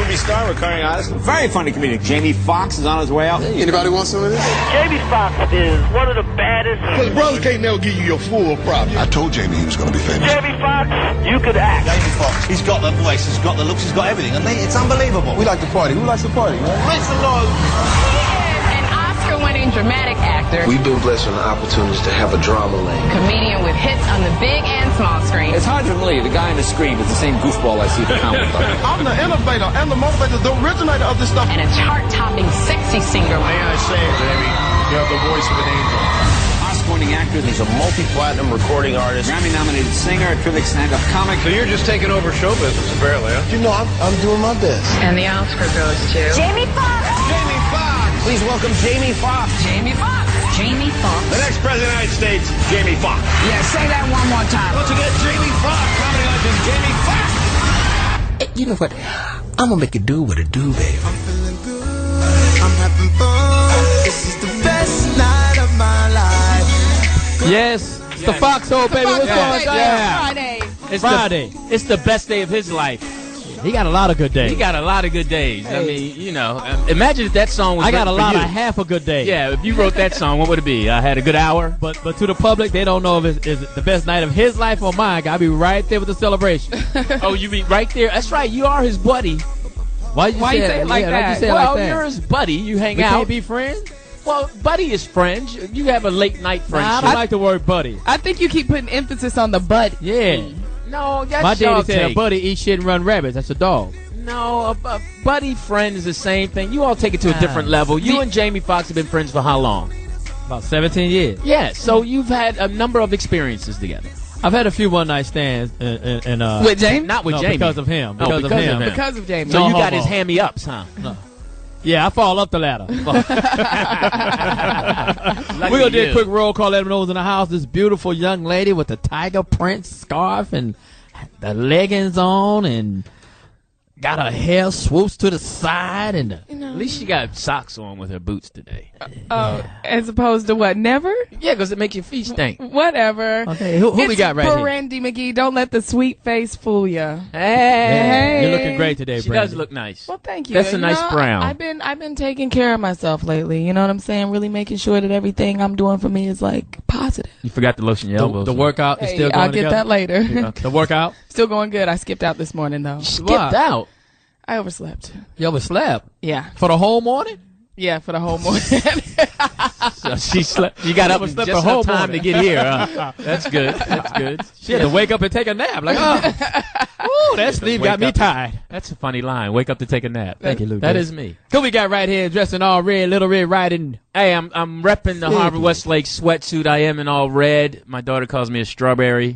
movie star, recurring artist, very funny comedian. Jamie Foxx is on his way out. Hey, anybody want some of this? Jamie Foxx is one of the baddest. His brothers can't never give you your full props. I told Jamie he was going to be famous. Jamie Foxx, you could act. Jamie Foxx, he's got the voice, he's got the looks, he's got everything. I mean, it's unbelievable. We like to party. Who likes to party? Praise the Lord. Oscar-winning dramatic actor. We've been blessed with the opportunities to have a drama lane. Comedian with hits on the big and small screen. It's hard to believe the guy on the screen is the same goofball I see at the comic book. I'm the innovator and the motivator, the originator of this stuff. And a chart-topping sexy singer. May I say, Jamie, you have the voice of an angel. Oscar-winning actor, he's a multi-platinum recording artist, Grammy-nominated singer, a terrific stand-up comic. So you're just taking over show business, apparently, huh? You know, I'm doing my best. And the Oscar goes to Jamie Foxx. Jamie Foxx. Please welcome Jamie Foxx. Jamie Foxx. Jamie Foxx. The next president of the United States, Jamie Foxx. Yeah, say that one more time. Once again, Jamie Foxx, comedy legend Jamie Foxx. Hey, you know what? I'm going to make it do what it do, baby. I'm feeling good. I'm having fun. This is the best night of my life. Yes, it's the Foxxhole, baby. What's going on? Yeah. Friday. It's Friday. It's the best day of his life. He got a lot of good days. He got a lot of good days. Hey. I mean, you know, imagine if that song was I got a lot of half a good day. Yeah, if you wrote that song, what would it be? I had a good hour? But to the public, they don't know if it's the best night of his life or mine. I'll be right there with the celebration. Oh, you be right there? That's right. You are his buddy. Why you say it like that? Well, you're his buddy. You hang out. We can't be friends? Well, buddy is friends. You have a late night friendship. I don't like the word buddy. I think you keep putting emphasis on the buddy. Yeah. No, that's my daddy said take. a buddy eats shit and run rabbits. That's a dog. No, a buddy friend is the same thing. You all take it to a different level. You and Jamie Foxx have been friends for how long? About 17 years. Yeah, so you've had a number of experiences together. I've had a few one-night stands and with Jamie? Not with Jamie. Because of him. Because of him. Because of Jamie. So you got his hand-me-ups, huh? No. Yeah, I fall up the ladder. We're going to do a quick roll call. Let them know who's in the house. This beautiful young lady with the tiger print scarf and the leggings on and got her hair swooped to the side. And at least she got socks on with her boots today. As opposed to what? Never? Yeah, because it makes your feet stink. Whatever. Okay, who we got right here? Brandi Magee. Don't let the sweet face fool you. Hey. You're looking great today, Brandi. She does look nice. Well, thank you. That's a nice brown. I've been taking care of myself lately. You know what I'm saying? Really making sure that everything I'm doing for me is like positive. You forgot to lotion your elbows. The workout is still going I'll get that later. Okay. The workout? Still going good. I skipped out this morning, though. Skipped out? I overslept. You overslept? Yeah. For the whole morning? Yeah, for the whole morning. So she slept. You got up and just enough time to get here. That's good. That's good. She had to wake up and take a nap. Like, ooh, that sleep got me tired. That's a funny line. Wake up to take a nap. Thank you, Luke. That is me. Who we got right here dressed in all red, Little Red Riding? Hey, I'm repping the Harvard Westlake sweatsuit. I am in all red. My daughter calls me a strawberry.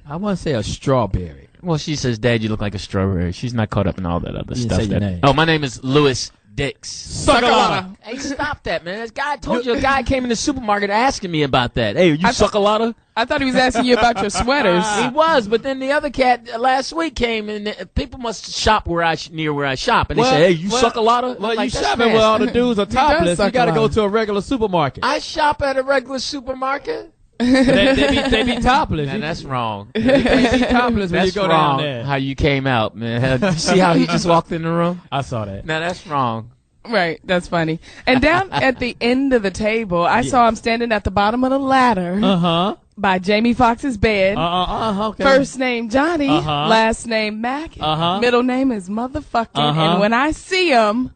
I want to say a strawberry. Well, she says, Dad, you look like a strawberry. She's not caught up in all that other You didn't stuff. say your name. Oh, my name is Louis Dix. Suck-a-lotta. Hey, stop that, man. This guy told you a guy came in the supermarket asking me about that. Hey, you suck-a-lotta? I thought he was asking you about your sweaters. He was, but then the other cat last week came and people must shop near where I shop, and they say, "Hey, you suck-a-lotta?" Well, like, you shopping where all the dudes are topless. You got to go to a regular supermarket. I shop at a regular supermarket. they be topless. Man, that's wrong. They can't be topless when you go down there. How you came out, man. You see how he just walked in the room? I saw that. Now that's wrong. Right, that's funny. And down at the end of the table, I saw him standing at the bottom of the ladder by Jamie Foxx's bed. Okay. First name Johnny, last name Mack, middle name is motherfucking. And when I see him,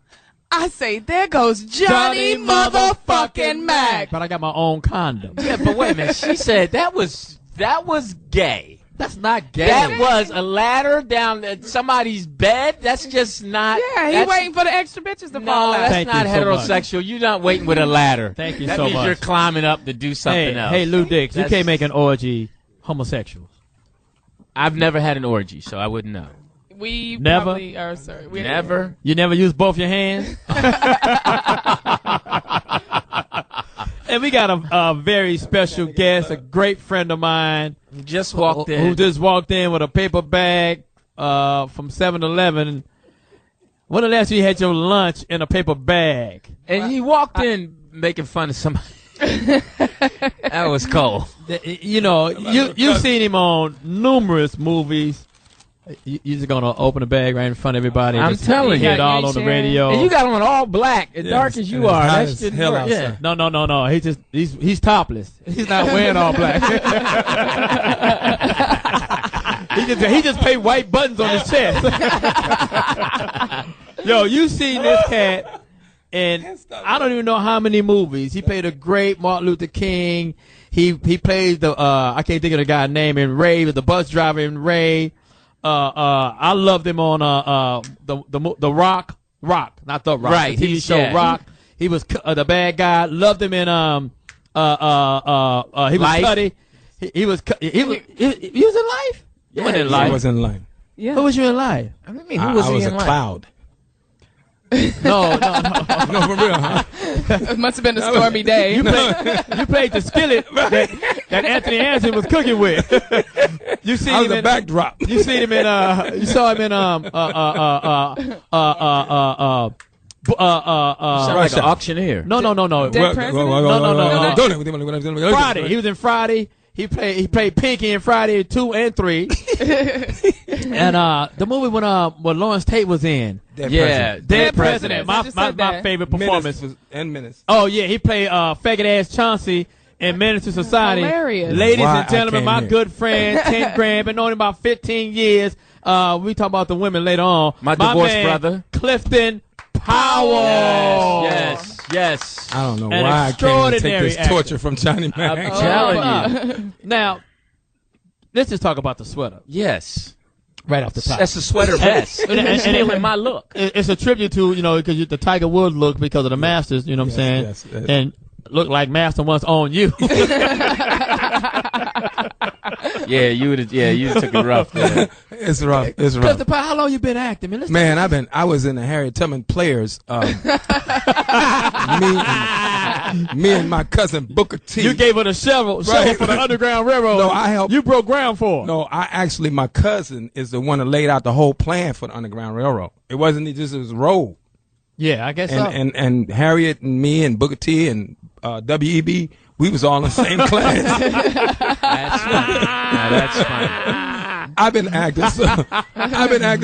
I say, there goes Johnny motherfucking Mack. But I got my own condom. Yeah, but wait a minute. She said that was gay. That's not gay. That was a ladder down somebody's bed. That's just not. Yeah, he's waiting for the extra bitches to fall out. That's not heterosexual. You're not waiting with a ladder. Thank you that so means much. You're climbing up to do something else. Hey, Lou Dix, you can't make an orgy homosexuals. I've never had an orgy, so I wouldn't know. We never probably are, sir. Never. You never use both your hands? And we got a very special guest, a great friend of mine. Who just walked in. Who just walked in with a paper bag from 7-Eleven. When the last time you had your lunch in a paper bag? And he walked in making fun of somebody. That was cold. You know, you've seen him on numerous movies. You just gonna open the bag right in front of everybody. I'm telling you, it all on the radio. And you got on all black, as dark as you are. That shit work. Yeah. No. He's topless. He's not wearing all black. he just paid white buttons on his chest. Yo, you seen this cat? And I don't even know how many movies. He played a great Martin Luther King. He played the I can't think of the guy's name in Ray, the bus driver in Ray. I loved him on the Rock, not the Rock, right? The TV show Rock. He was the bad guy. Loved him in he was Life. Cuddy. He was in Life. You wasn't in Life. He was in Life. Yeah. Who was you in Life? I mean, who was I he was in a Life? cloud. No, No, for real, huh? It must have been a stormy day. you played the skillet that Anthony Anderson was cooking with. You see I was him a in backdrop. You see him in you saw him in Sound like an auctioneer. No. Dead president? No. Friday. He was in Friday. He played Pinky in Friday 2 and 3. And the movie when Lawrence Tate was in. Dead President. My favorite performance. Menace. Oh yeah, he played faggot ass Chauncey in Menace to Society. Hilarious. Ladies Why and gentlemen, my good friend 10 grand, been knowing him about 15 years. We talk about the women later on. My divorced man, brother. Clifton Powell. Yes. I don't know An why I can't take extraordinary this actor. torture from Johnny Mack. I'm telling you. Now, let's just talk about the sweater. Yes. Right off the top. That's a sweater vest. and stealing my look. It's a tribute to, because the Tiger Woods look because of the Masters, you know what I'm saying? Yes. And look like Master once owned you. You took it rough there. It's rough. Clifton Powell, how long you been acting, man? Man, I was in the Harriet Tubman Players. Me and my cousin Booker T. You gave her the shovel for the Underground Railroad. No, I helped. You broke ground for her. No, my cousin is the one that laid out the whole plan for the Underground Railroad. It wasn't just his road. Yeah, I guess so. And Harriet and me and Booker T and WEB, we was all in the same class. That's fine. I've been acting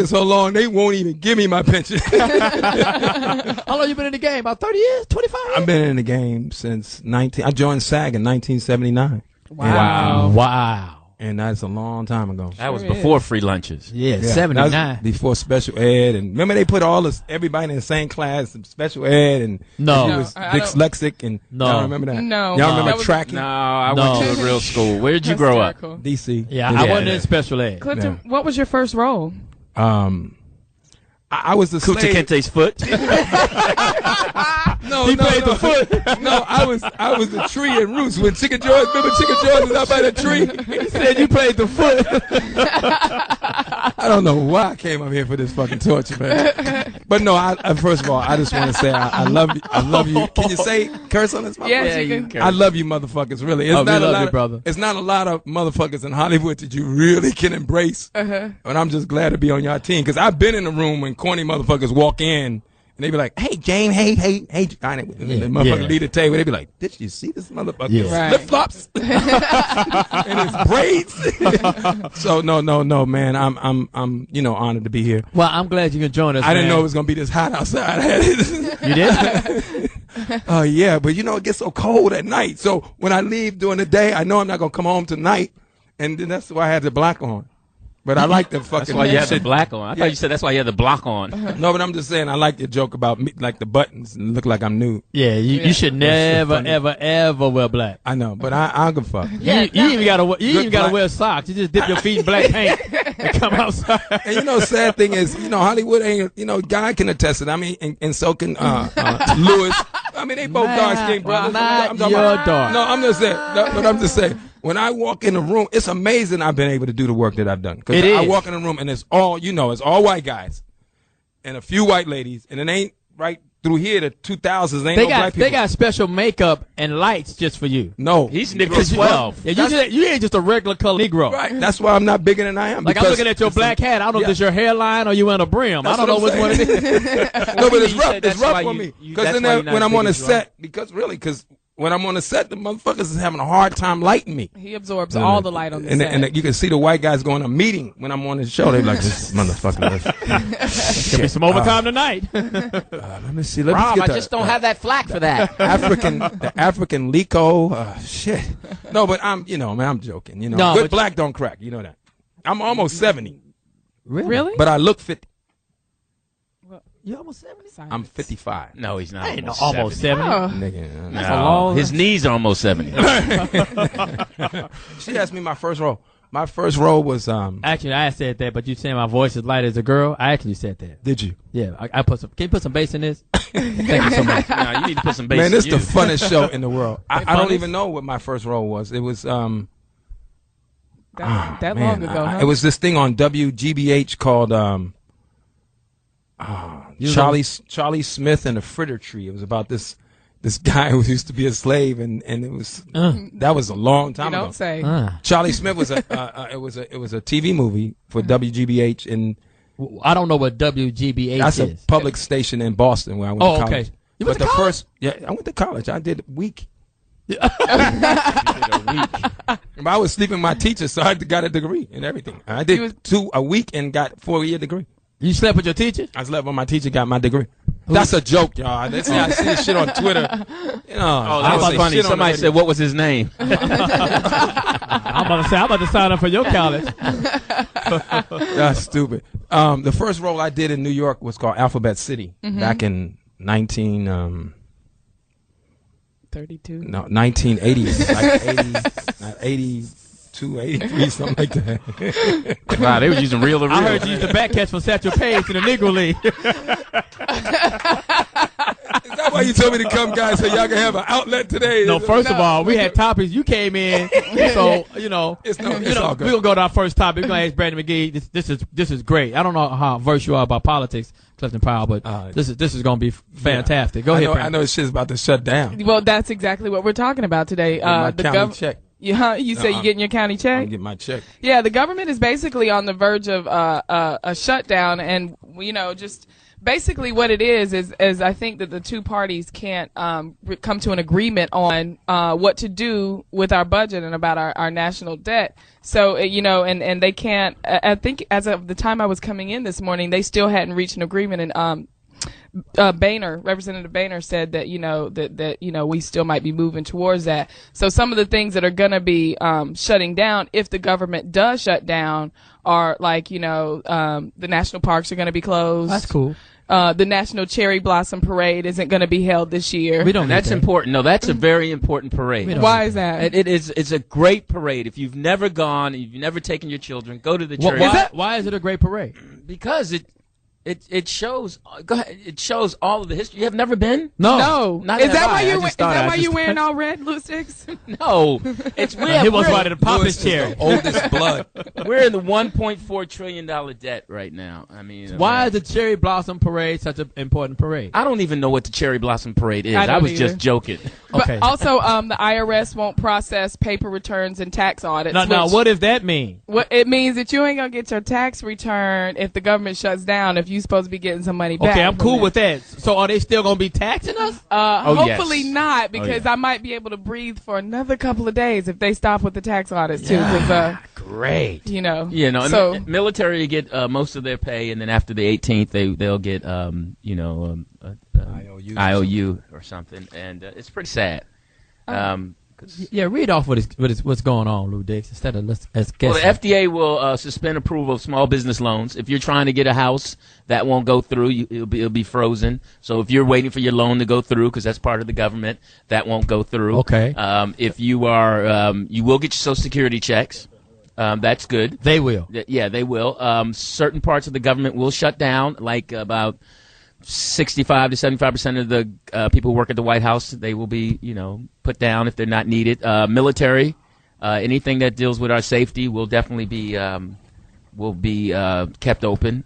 so long they won't even give me my pension. How long you been in the game? About 30 years? 25 years? I've been in the game since I joined SAG in 1979. Wow. And that's a long time ago. That was before free lunches. Yeah, that 79. was before special ed, and remember they put everybody in the same class, special ed, and she was dyslexic, and y'all remember that? No. Y'all remember tracking? No, I went to a real school. Where did you grow up? DC. Yeah, I wasn't in special ed. Clifton, what was your first role? I was the Kunta slave. Kinte's foot. He played the foot. No, I was the tree and roots when Chicken George. Remember Chicken George was out by the tree? He said you played the foot. I don't know why I came up here for this fucking torture, man. But no, first of all, I just want to say I love you. I love you. Can you say curse on this? Yes, you can. I love you, motherfuckers. Really, it's not a lot, brother. It's not a lot of motherfuckers in Hollywood that you really can embrace. And I'm just glad to be on your team because I've been in the room when corny motherfuckers walk in. And they be like, hey, Jane, hey. And the motherfucker lead the table. They be like, did you see this motherfucker? Yeah. Flip-flops and his braids. So, no, man. I'm honored to be here. Well, I'm glad you can join us, I didn't know it was going to be this hot outside. You did? Yeah, but it gets so cold at night. So when I leave during the day, I know I'm not going to come home tonight. And then that's why I had the black on. But I like the fucking. That's why you had the black on. I thought you said that's why you had the block on. No, but I'm just saying I like your joke about me, like the buttons and look like I'm nude. Yeah, you should never, ever wear black. I know, but I give a fuck. Yeah, you even gotta wear socks. You just dip your feet in black paint and come outside. And sad thing is, Hollywood ain't. Guy can attest it. I mean, and so can Lewis. I mean, they both dark skinned brothers. I'm dark. No, I'm just saying. But I'm just saying. When I walk in the room, it's amazing I've been able to do the work that I've done. Because I walk in the room and it's all, it's all white guys and a few white ladies. And it ain't right through here, the 2000s, ain't no black people. They got special makeup and lights just for you. No. He's Negro 12. Yeah, you ain't just a regular color Negro. Right. That's why I'm not bigger than I am. Like, I'm looking at your black hat. I don't know if it's your hairline or you wearing a brim. I don't know which one it is. No, but it's rough. It's rough for me. Because then when I'm on a set, because when I'm on the set, the motherfuckers is having a hard time lighting me. He absorbs all the light on the set. And you can see the white guys going to a meeting when I'm on the show. They're like, this motherfucker. There's gonna be some overtime tonight. Let me see. Rob, I just don't have that flack for that. The African Lico. Shit. No, but I'm joking. No, good black don't crack. You know that. I'm almost 70. Really? But I look 50. You almost 70? I'm 55. No, he's not. Almost 70. Oh. Nigga, That's a long. His knees are almost 70. She asked me my first role. My first role was Actually, I said that, but you saying my voice is light as a girl. I actually said that. Did you? Yeah, I put some. Can you put some bass in this? Thank you so much. No, you need to put some bass. Man, this in is the funnest show in the world. I don't even know what my first role was. It was long ago. Huh? It was this thing on WGBH called Charlie Smith and the Fritter Tree. It was about this guy who used to be a slave, and it was that was a long time ago. Don't say. Charlie Smith was it was a TV movie for WGBH, and I don't know what WGBH that's is. a public station in Boston where I went to college. Okay. You went to college? I went to college. I did a week. I was sleeping with my teacher, so I got a degree and everything. I did a week and got 4-year degree. You slept with your teacher? I slept with my teacher, got my degree. That's a joke, y'all. I see this shit on Twitter. That was funny. Somebody said, what was his name? I'm about to sign up for your college. That's stupid. The first role I did in New York was called Alphabet City back in 32. No, 1980s, like 82, 83, something like that. Wow, they were using reel to reel. I heard you used the back catch from Satchel Paige in the Negro League. Is that why you told me to come, guys, so y'all can have an outlet today? No, first of all, we had topics. You came in, so it's all good. We're gonna go to our first topic. We're gonna ask Brandi Magee. This is great. I don't know how versed you are about politics, Clifton Powell, but this is gonna be fantastic. Go ahead, Brandi. I know shit's about to shut down. Well, that's exactly what we're talking about today. My county check. You say you're getting your county check? I'm getting my check. Yeah, the government is basically on the verge of a shutdown, and just basically what it is I think that the two parties can't come to an agreement on what to do with our budget and about our national debt. So and they can't. I think as of the time I was coming in this morning, they still hadn't reached an agreement, and Representative Boehner said that that we still might be moving towards that. So some of the things that are going to be shutting down, if the government does shut down, are like the national parks are going to be closed. That's cool. The National Cherry Blossom Parade isn't going to be held this year. We don't. That's important. No, that's a very important parade. Why is that? It's a great parade. If you've never gone, if you've never taken your children, go to the cherry. Why is it a great parade? Because it shows. Go ahead. It shows all of the history. You have never been? No. Not is that why you? you wearing all red lipsticks? No. He was right at the pop his chair. Oldest blood. We're in the $1.4 trillion debt right now. I mean, why is the Cherry Blossom Parade such an important parade? I don't even know what the Cherry Blossom Parade is. I was just joking. Okay. But also, the IRS won't process paper returns and tax audits. Now, what does that mean? What it means that you ain't gonna get your tax return if the government shuts down. If you supposed to be getting some money back. Okay, I'm cool with that. So are they still going to be taxing us? Hopefully not, because I might be able to breathe for another couple of days if they stop with the tax audits too. Great. So military get most of their pay, and then after the 18th, they'll get IOU or something, and it's pretty sad. Read off what's going on, Lou Dix, instead of let's guess. Well, the FDA will suspend approval of small business loans. If you're trying to get a house, that won't go through. It'll be frozen. So if you're waiting for your loan to go through, because that's part of the government, that won't go through. Okay. If you are, you will get your Social Security checks. That's good. They will. Yeah, they will. Certain parts of the government will shut down, like about 65 to 75% of the people who work at the White House, they will be, put down if they're not needed. Military, anything that deals with our safety will definitely be kept open.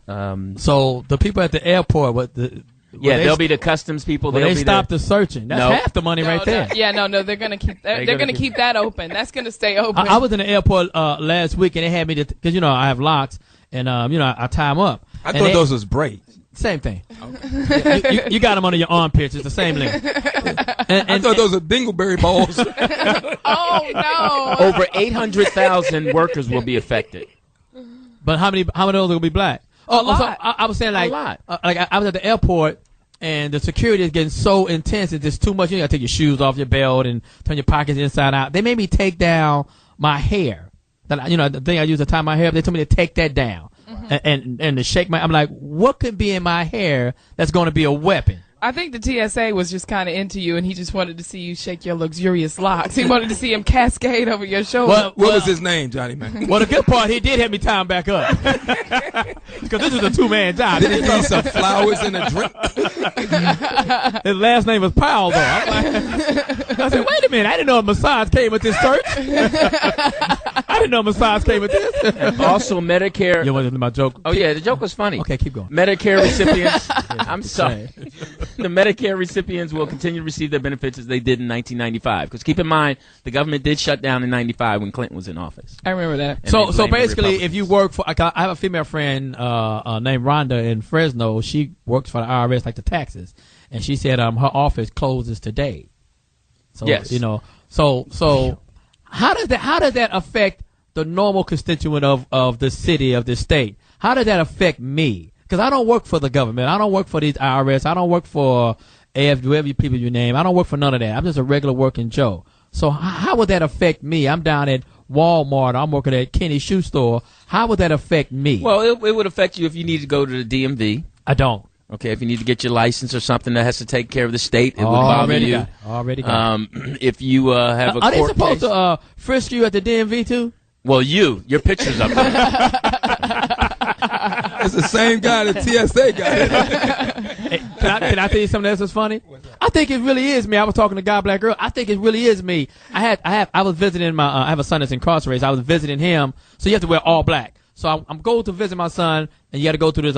So the people at the airport, they'll be the customs people. They stop the searching. That's half the money right there. They're gonna keep. They're gonna keep that open. That's gonna stay open. I was in the airport last week, and they had me because I have locks, and I tie them up. I thought those was braids. Same thing. Okay. You got them under your armpits. It's the same length. I thought those were dingleberry balls. Oh, no. Over 800,000 workers will be affected. But how many of those will be black? A lot. So I was saying, like, a lot. I was at the airport, and the security is getting so intense. It's just too much. You got to take your shoes off your belt and turn your pockets inside out. They made me take down my hair. The thing I use to tie my hair up, they told me to take that down. And to shake I'm like, what could be in my hair that's going to be a weapon? I think the TSA was just kind of into you, and he just wanted to see you shake your luxurious locks. He wanted to see him cascade over your shoulder. What was his name, Johnny Mack? Well, the good part, he did have me tie him back up. Because this was a two-man job. Did he need some flowers and a drink? His last name was Powell, though. I said, wait a minute. I didn't know a massage came with this church. I didn't know massage came with this. And also, Medicare. You wanted my joke? Oh, yeah, the joke was funny. Okay, keep going. Medicare recipients. I'm sorry. The Medicare recipients will continue to receive their benefits as they did in 1995. Because keep in mind, the government did shut down in 95 when Clinton was in office. I remember that. And so basically, if you work for, I have a female friend named Rhonda in Fresno. She works for the IRS, like the taxes, and she said her office closes today. So yes. So how does that affect the normal constituent of the city, of the state? How does that affect me? Because I don't work for the government. I don't work for these IRS. I don't work for AF, whoever you people you name. I don't work for none of that. I'm just a regular working Joe. So how would that affect me? I'm down at Walmart. I'm working at Kenny's shoe store. How would that affect me? Well, it would affect you if you need to go to the DMV. I don't. Okay, if you need to get your license or something that has to take care of the state, it would bother you. Already got if you have a court case. Are they supposed to frisk you at the DMV too? Well, your picture's up there. It's the same guy that TSA got. Hey, can I tell you something else that's funny? I think it really is me. I was talking to God Black Girl. I think it really is me. I was visiting I have a son that's incarcerated. So I was visiting him. So you have to wear all black. So I'm going to visit my son, and you got to go through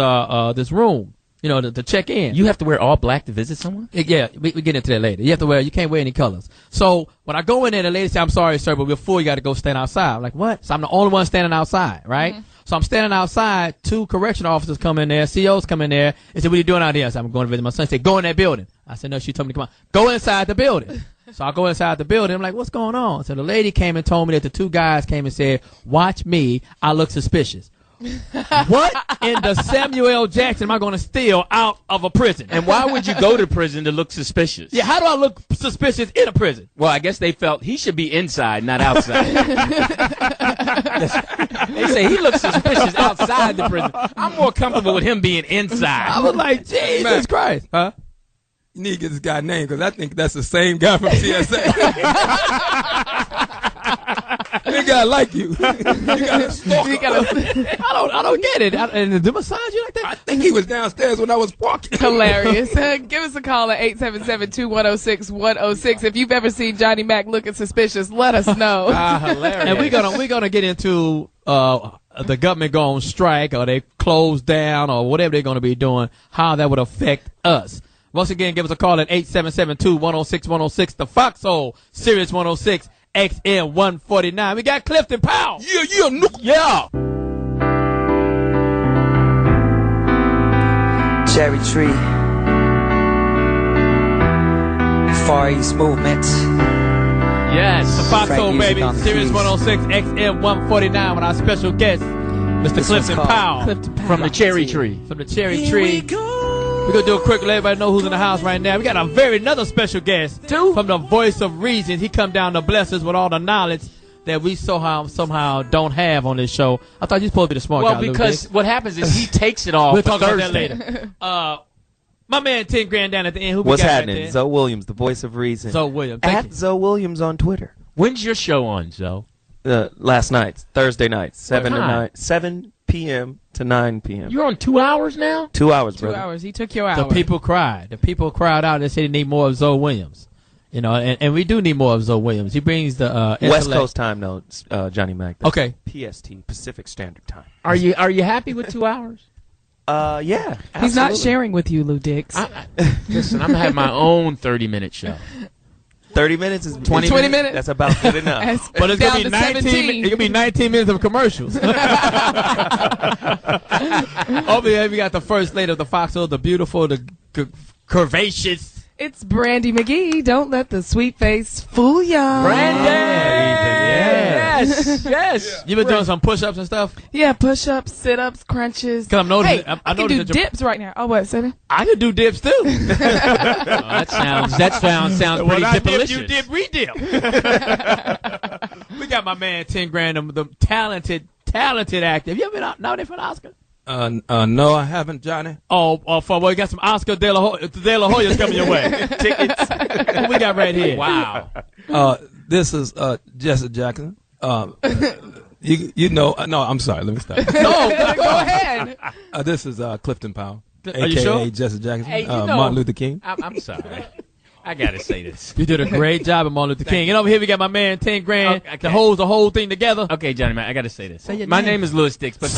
this room. To check in. You have to wear all black to visit someone? Yeah, we get into that later. You can't wear any colors. So when I go in there, the lady said, I'm sorry, sir, but we're full. You got to go stand outside. I'm like, what? So I'm the only one standing outside, right? Mm-hmm. So I'm standing outside. 2 correctional officers come in there. COs come in there. They said, what are you doing out here? I said, I'm going to visit my son. They said, go in that building. I said, no, she told me to come on. Go inside the building. So I go inside the building. I'm like, what's going on? So the lady came and told me that the 2 guys came and said, watch me. I look suspicious. What in the Samuel L. Jackson am I going to steal out of a prison? And why would you go to prison to look suspicious? Yeah, how do I look suspicious in a prison? Well, I guess they felt he should be inside, not outside. They say he looks suspicious outside the prison. I'm more comfortable with him being inside. I was like, Jesus Christ. Huh? You need to get this guy's name, because I think that's the same guy from TSA. That guy like you. You got a stalker. I don't get it. And do massage you like that? I think he was downstairs when I was walking. Hilarious. Give us a call at 877-2106-106. If you've ever seen Johnny Mack looking suspicious, let us know. Hilarious. And we're gonna get into the government go on strike, or they close down, or whatever they're gonna be doing, how that would affect us. Once again, give us a call at 877-2-106-106. The Foxxhole Sirius 106. XM 149. We got Clifton Powell. Yeah. Cherry Tree. Far East Movement. Yes, the Foxxhole, baby. Sirius 106 XM 149 with our special guest, Mr. Clifton Powell. From the Cherry Tree. From the Cherry Tree. We're going to do a quick, let everybody know who's in the house right now. We got another special guest from the Voice of Reason. He come down to bless us with all the knowledge that we somehow don't have on this show. I thought you were supposed to be the smart guy. Well, because what happens is he takes it off. We'll talk about Thursday. that later. My man 10 grand down at the end. Who What's we got happening? Right there? Zoe Williams, the Voice of Reason. Zoe Williams. At Zoe Williams on Twitter. When's your show on, Zoe? Last night, Thursday night, 7 p.m. to 9 p.m. You're on 2 hours now? 2 hours, brother. 2 hours. He took your hour. The people cried. The people cried out. They said they need more of Zoe Williams. And we do need more of Zoe Williams. He brings the West Coast time, though, Johnny Mack. Okay. PST, Pacific Standard Time. Are you happy with 2 hours? Yeah. He's absolutely. not sharing with you, Lou Dix. Listen, I'm going to have my own 30-minute show. 30 minutes is 20 minutes. That's about good enough. But it's down gonna be to 19. 17. It's gonna be 19 minutes of commercials. Over here, we got the first lady of the Foxxhole, the beautiful, the curvaceous. It's Brandi Magee. Don't let the sweet face fool ya. Brandi. Yes. Yes. You been doing some push-ups and stuff? Yeah, push-ups, sit-ups, crunches. Cause I'm noticing. Hey, I can do dips right now. Oh, what, Sonny? I can do dips too. That sounds pretty when I dip, delicious. you dip, re-dip. We got my man 10 Grand, the talented actor. Have you ever been nominated for an Oscar? No, I haven't, Johnny. For you got some Oscar De La Hoya's coming your way. Tickets. What we got right here? Wow. This is Jesse Jackson. You know, no, I'm sorry. Let me stop. No, go ahead. This is Clifton Powell, Are you sure? a.k.a. Jesse Jackson, Hey, you know, Martin Luther King. I'm sorry. I gotta say this. You did a great job of Martin Luther King. And over here we got my man 10 Grand that holds the whole thing together. Okay, Johnny Mack, I gotta say this. Say your My name. name is Louis Dix, but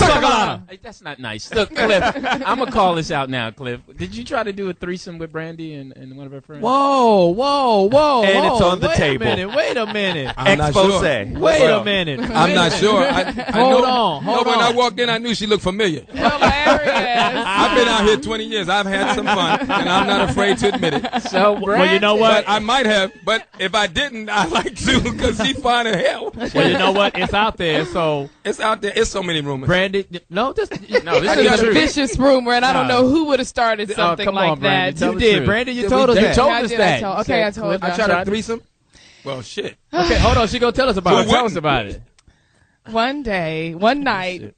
Hey, that's not nice. Look, Cliff, I'm gonna call this out now, Cliff. Did you try to do a threesome with Brandi and one of her friends? Whoa. And it's on the table. Wait a minute. I'm not Expose. sure. Wait a minute. I'm not sure. Hold on. When I walked in, I knew she looked familiar. Hilarious. I've been out here 20 years. I've had some fun, and I'm not afraid to admit it. So, Well, you know what? But I might have, but if I didn't, I'd like to, because she's fine as hell. Well, you know what? It's out there, so. It's out there. It's so many rumors. Brandi, no, this I is got a true. vicious rumor, and I don't know who would have started something come like on, that. Brandi. You did, Brandi. You told us I that. did, I told- Okay, I told I you. tried a threesome. Well, shit. Okay, hold on. She gonna tell us about it. Who Tell us wouldn't? about it. One night.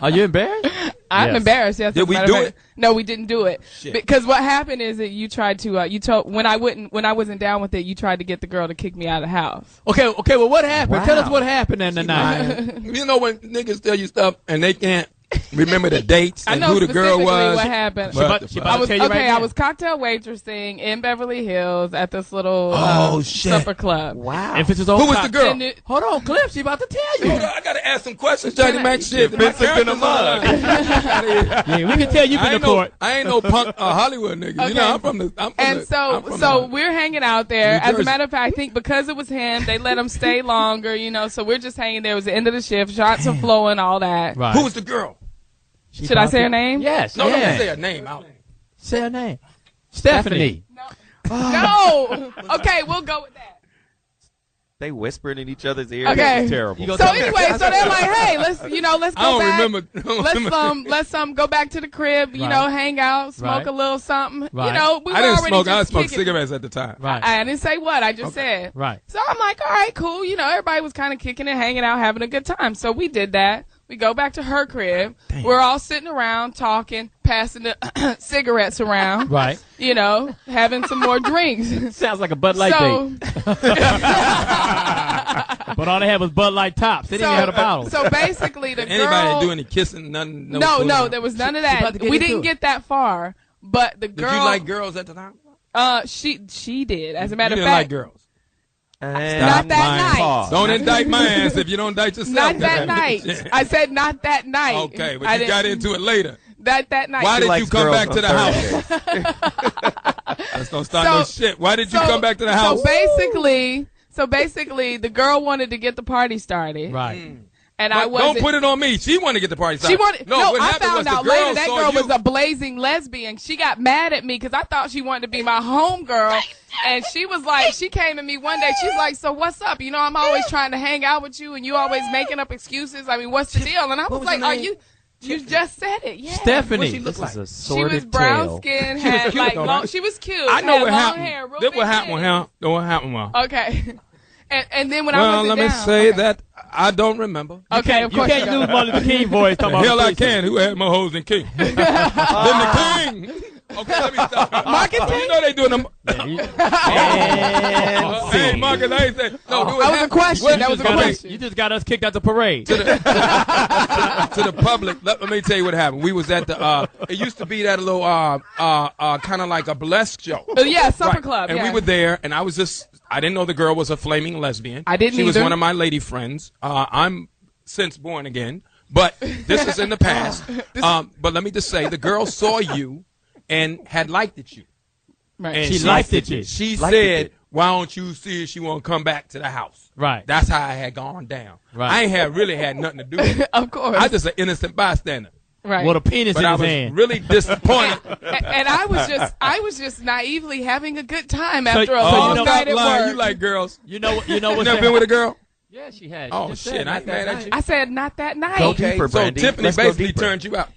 Are you embarrassed? I'm Yes. embarrassed. Yes. Did as a we matter do of fact. it? No, we didn't do it. Shit. Because what happened is that you tried to. You told when I wasn't down with it. You tried to get the girl to kick me out of the house. Okay. Well, what happened? Wow. Tell us what happened in the night. You know when niggas tell you stuff and they can't remember the dates I and know who the girl specifically was. what happened. She about I was to tell you okay. right I now. was cocktail waitressing in Beverly Hills at this little Shit. supper club. Wow. If it's his own Who was the girl? And it- Hold on, Cliff. She about to tell you. Hold on, I gotta ask some questions, Johnny Mack. Shit, my Vincent character's in a mug. on. Yeah, we can tell you've been to court. I ain't no punk Hollywood nigga. Okay. You know, I'm from the. And so we're hanging out there. New As a Jersey. matter of fact, I think because it was him, they let him stay longer. You know, so we're just hanging there. It was the end of the shift. Shots are flowing, all that. Right. Who was the girl? Should I say her name? yes. No, Yeah. don't say her name out. Say her name. Stephanie. No. Okay, we'll go with that. They whispered in each other's ears. Okay. It's terrible. You gonna So tell me? anyway, so they're like, hey, let's go I don't back. remember. Let's go back to the crib. You Right. know, hang out, smoke Right. a little something. Right. You know, we were I didn't already smoke. I just smoked kicking it. cigarettes at the time. Right. I didn't say what I just said. Right. So I'm like, all right, cool. You know, everybody was kind of kicking it, hanging out, having a good time. So we did that. We go back to her crib. We're all sitting around talking, passing the cigarettes around. Right. You know, having some more drinks. Sounds like a Bud Light So, date. But all they had was Bud Light tops. They didn't even have a bottle. so basically, the Anybody girl. do any kissing? None. No, there was none of about that. to get We into didn't it. get that far. But the Did girl. you like girls at the time? She did. As a You matter of didn't like fact, girls. not that night. Pause. Don't indict my ass if you don't indict yourself. Not that night. I said not that night. Okay, but I you didn't- got into it later. that night. Why She did you likes come girls back on to the Thursdays. house? Let's don't start no shit. Why did you come back to the house? So basically, the girl wanted to get the party started. Right. And But I wasn't. don't put it on me. She wanted to get the party started. She wanted. No, No, what I happened was found the out girl later that saw girl you. was a blazing lesbian. She got mad at me because I thought she wanted to be my homegirl. And she was like, she came to me one day. She's like, so what's up? You know, I'm always trying to hang out with you and you always making up excuses. I mean, what's the deal? And I was like, are you? You just said it. Yeah. Stephanie. She looked like. This is a She sordid was brown tale. skin, She was had cute, like though, long. right? She was cute. I know had what long happened. hair, real This big what happened. titties. What happened was. Okay. And then when I Well, wasn't let me down, say okay. that I don't remember. Okay, of You course can't you do don't. Martin Luther King voice talking about Hell, I threesome. can. Who had more hoes than King? Than the King. Okay, let me stop. Marcus You King? know they doing them. And Hey, scene. Marcus, I ain't saying. No, That was a question. That was a question. You just got us kicked out the parade. To the public, let me tell you what happened. We was at the. It used to be that little kind of like a burlesque show. Yeah, supper Right. club. And yeah. we were there, and I was just. I didn't know the girl was a flaming lesbian. I didn't She was either. one of my lady friends. I'm since born again, but this is in the past. But let me just say, the girl saw you and had liked it you. Right. And She liked it. She Liked said, it. why don't you see if she want to come back to the house? Right. That's how I had gone down. Right. I ain't really had nothing to do with it. Of course. I just an innocent bystander. Right. With a penis But in I his was hand. really disappointed. And I was just naively having a good time So- after a so long you know- night at lying. work. You like girls. You know what's You never been with a girl? Yeah, she had. Oh, She just shit. said I ain't mad at you. I said not that night. Go Okay, deeper, so Brandi. Tiffany Let's go basically deeper. turned you out.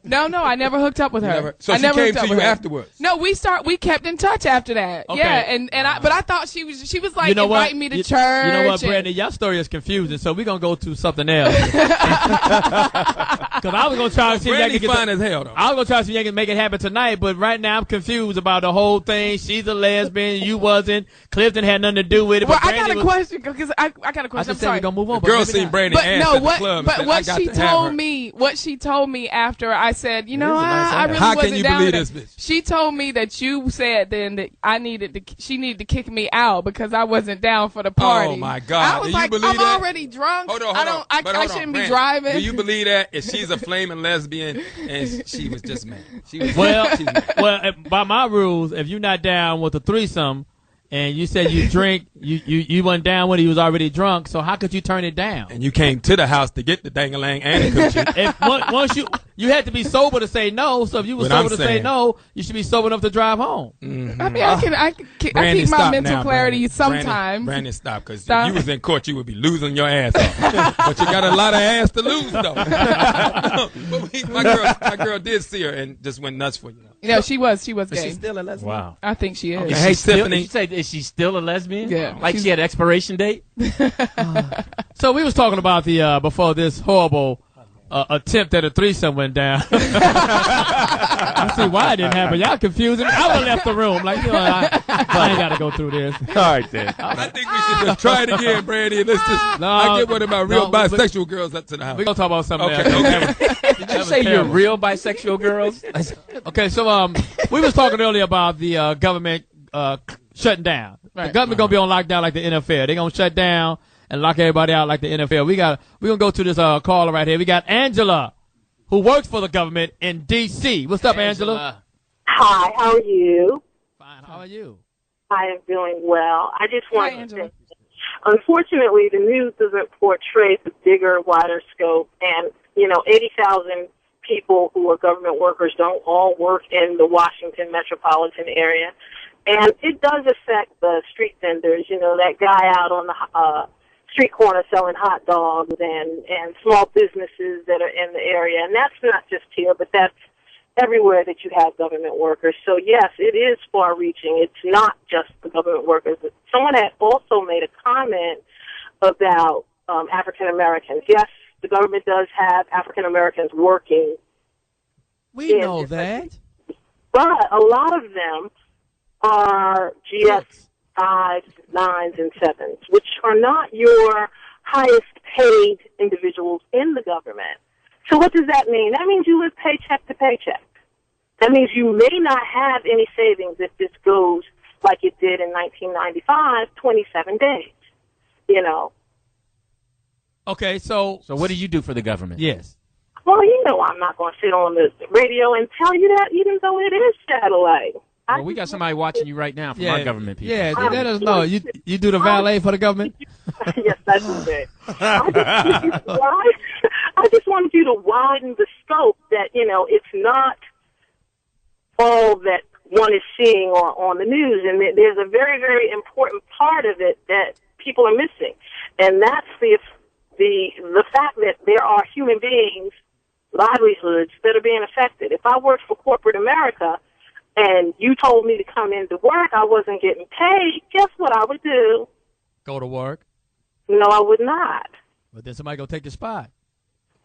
No, I never hooked up with her. So I she never came hooked up to with you her. afterwards? No, we kept in touch after that. Okay. Yeah, but I thought she was like You know what? inviting me to You church. You know what, and- Brandi? Your story is confusing, so we're going to go to something else. Because I was going to try to see if I Brandi could get fine as hell, though. I was going to try to see if I can make it happen tonight, but right now I'm confused about the whole thing. She's a lesbian. You wasn't. Clifton had nothing to do with it. Well, but I got Brandi a was- question because I got a I question. I'm just said sorry. we're going to move on. The girl but maybe seen not. Brandi But ass no, at the club. but and what said, I she got to have told her. me, after I said, you know, is a nice I ass. really How wasn't can you down believe with this it. bitch? She told me that you said then that she needed to kick me out because I wasn't down for the party. Oh, my God. I was Do you like, believe I'm that? already drunk. Hold on. I But hold on, shouldn't be Brandi, driving. Do you believe that? If she's a flaming lesbian and she was just mad. She was Well, she was mad. well, by my rules, if you're not down with a threesome and you said you drink, you went down when he was already drunk, so how could you turn it down? And you came to the house to get the dangalang and the coochie. If once you had to be sober to say no, so if you were What sober I'm to say saying- no, you should be sober enough to drive home. Mm-hmm. I mean, I keep my stop mental now, clarity Brandi. sometimes. Brandi, stop, because if Stop. you was in court, you would be losing your ass off. But you got a lot of ass to lose, though. But my girl did see her and just went nuts for you. No, she was But gay. she's still a lesbian. Wow. I think she is. Is Hey, she still, Tiffany. you say, is she still a lesbian? Yeah. Like she had an expiration date? So we was talking about the before this horrible attempt at a threesome went down. I see why it didn't happen. Y'all confusing me. I would have left the room. Like, you know, I ain't got to go through this. All right, then. I think we should just try it again, Brandi. And let's just. I get what about real bisexual girls up to the house. We're going to talk about something else. Okay. Did you say you're real bisexual girls? Okay, so we was talking earlier about the government shutting down. The government going to be on lockdown like the NFL. They're going to shut down and lock everybody out like the NFL. We're going to go to this caller right here. We got Angela, who works for the government in D.C. What's up, Angela? Hi, how are you? Fine. How are you? I am doing well. I just want Hi, to Angela. say, unfortunately, the news doesn't portray the bigger, wider scope. And, 80,000 people who are government workers don't all work in the Washington metropolitan area. And it does affect the street vendors, that guy out on the street corner selling hot dogs and small businesses that are in the area. And that's not just here, but that's everywhere that you have government workers. So, yes, it is far-reaching. It's not just the government workers. Someone had also made a comment about African-Americans. Yes, the government does have African-Americans working. We know that. But a lot of them are GS 5s, 9s, and 7s, which are not your highest-paid individuals in the government. So what does that mean? That means you live paycheck to paycheck. That means you may not have any savings if this goes like it did in 1995, 27 days, Okay, so what do you do for the government? Yes. Well, I'm not going to sit on the radio and tell you that, even though it is satellite. Well, we got somebody watching you right now from our government people. Yeah, let us know. You do the valet for the government? Yes, that's it. I just wanted you to widen the scope that, it's not all that one is seeing on the news. And there's a very, very important part of it that people are missing. And that's the fact that there are human beings, livelihoods that are being affected. If I worked for corporate America and you told me to come into work, I wasn't getting paid, guess what I would do? Go to work? No, I would not. But then somebody go take your spot.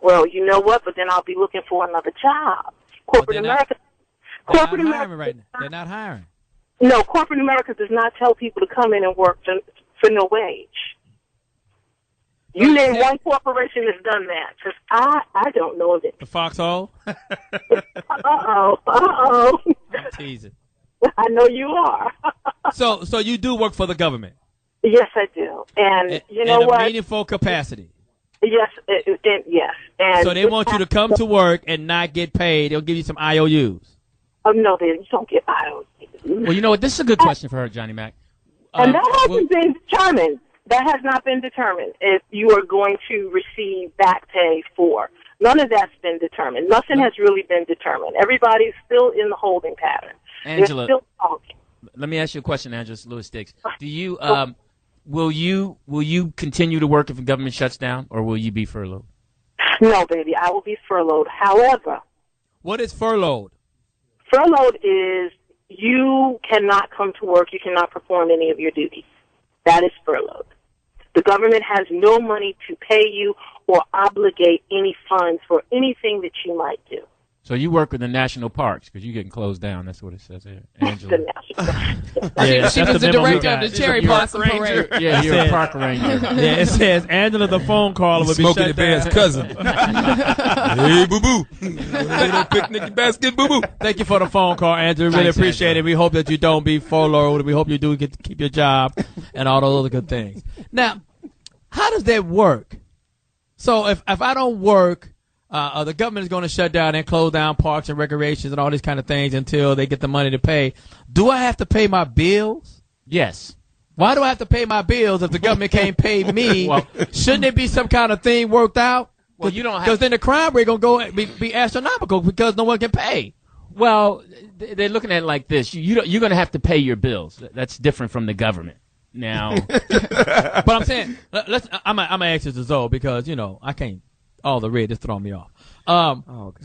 Well, you know what? But then I'll be looking for another job. Corporate America. They're not hiring right now. They're not hiring. No, corporate America does not tell people to come in and work for no wage. You name one corporation that's done that, because I don't know of it. The Foxxhole? Uh-oh. I'm teasing. I know you are. So you do work for the government? Yes, I do. And you know what? In a meaningful capacity? Yes, yes. And so they want you to come to work and not get paid. They'll give you some IOUs. Oh, no, you don't get IOUs. Well, you know what? This is a good question for her, Johnny Mack. And that hasn't been determined. That has not been determined if you are going to receive back pay for. None of that's been determined. Nothing has really been determined. Everybody's still in the holding pattern. Angela, they're still talking. Let me ask you a question, Angela Lewis Dix. Do you will you continue to work if the government shuts down, or will you be furloughed? No, baby, I will be furloughed. However, what is furloughed? Furloughed is you cannot come to work. You cannot perform any of your duties. That is furloughed. The government has no money to pay you or obligate any funds for anything that you might do. So you work with the national parks because you're getting closed down. That's what it says here, Angela. She was the director of the Cherry Blossom Parade. Yeah, you're a park ranger. Yeah, it says Angela, the phone caller, will be Smoking shut the down. Bear's cousin. Hey, boo-boo. Little picnic basket, boo-boo. Thank you for the phone call, Andrew. Really Thanks, appreciate Angela. it. We hope that you don't be furloughed. We hope you do get to keep your job and all those other good things. Now, how does that work? So if I don't work, the government is going to shut down and close down parks and recreations and all these kind of things until they get the money to pay. Do I have to pay my bills? Yes. Why do I have to pay my bills if the government can't pay me? Well, shouldn't there be some kind of thing worked out? Well, you don't have because then the crime rate gonna be astronomical because no one can pay. Well, they're looking at it like this. You're going to have to pay your bills. That's different from the government. Now, but I'm saying, I'm gonna ask this to Zoe because I can't. All the red is throwing me off. Okay.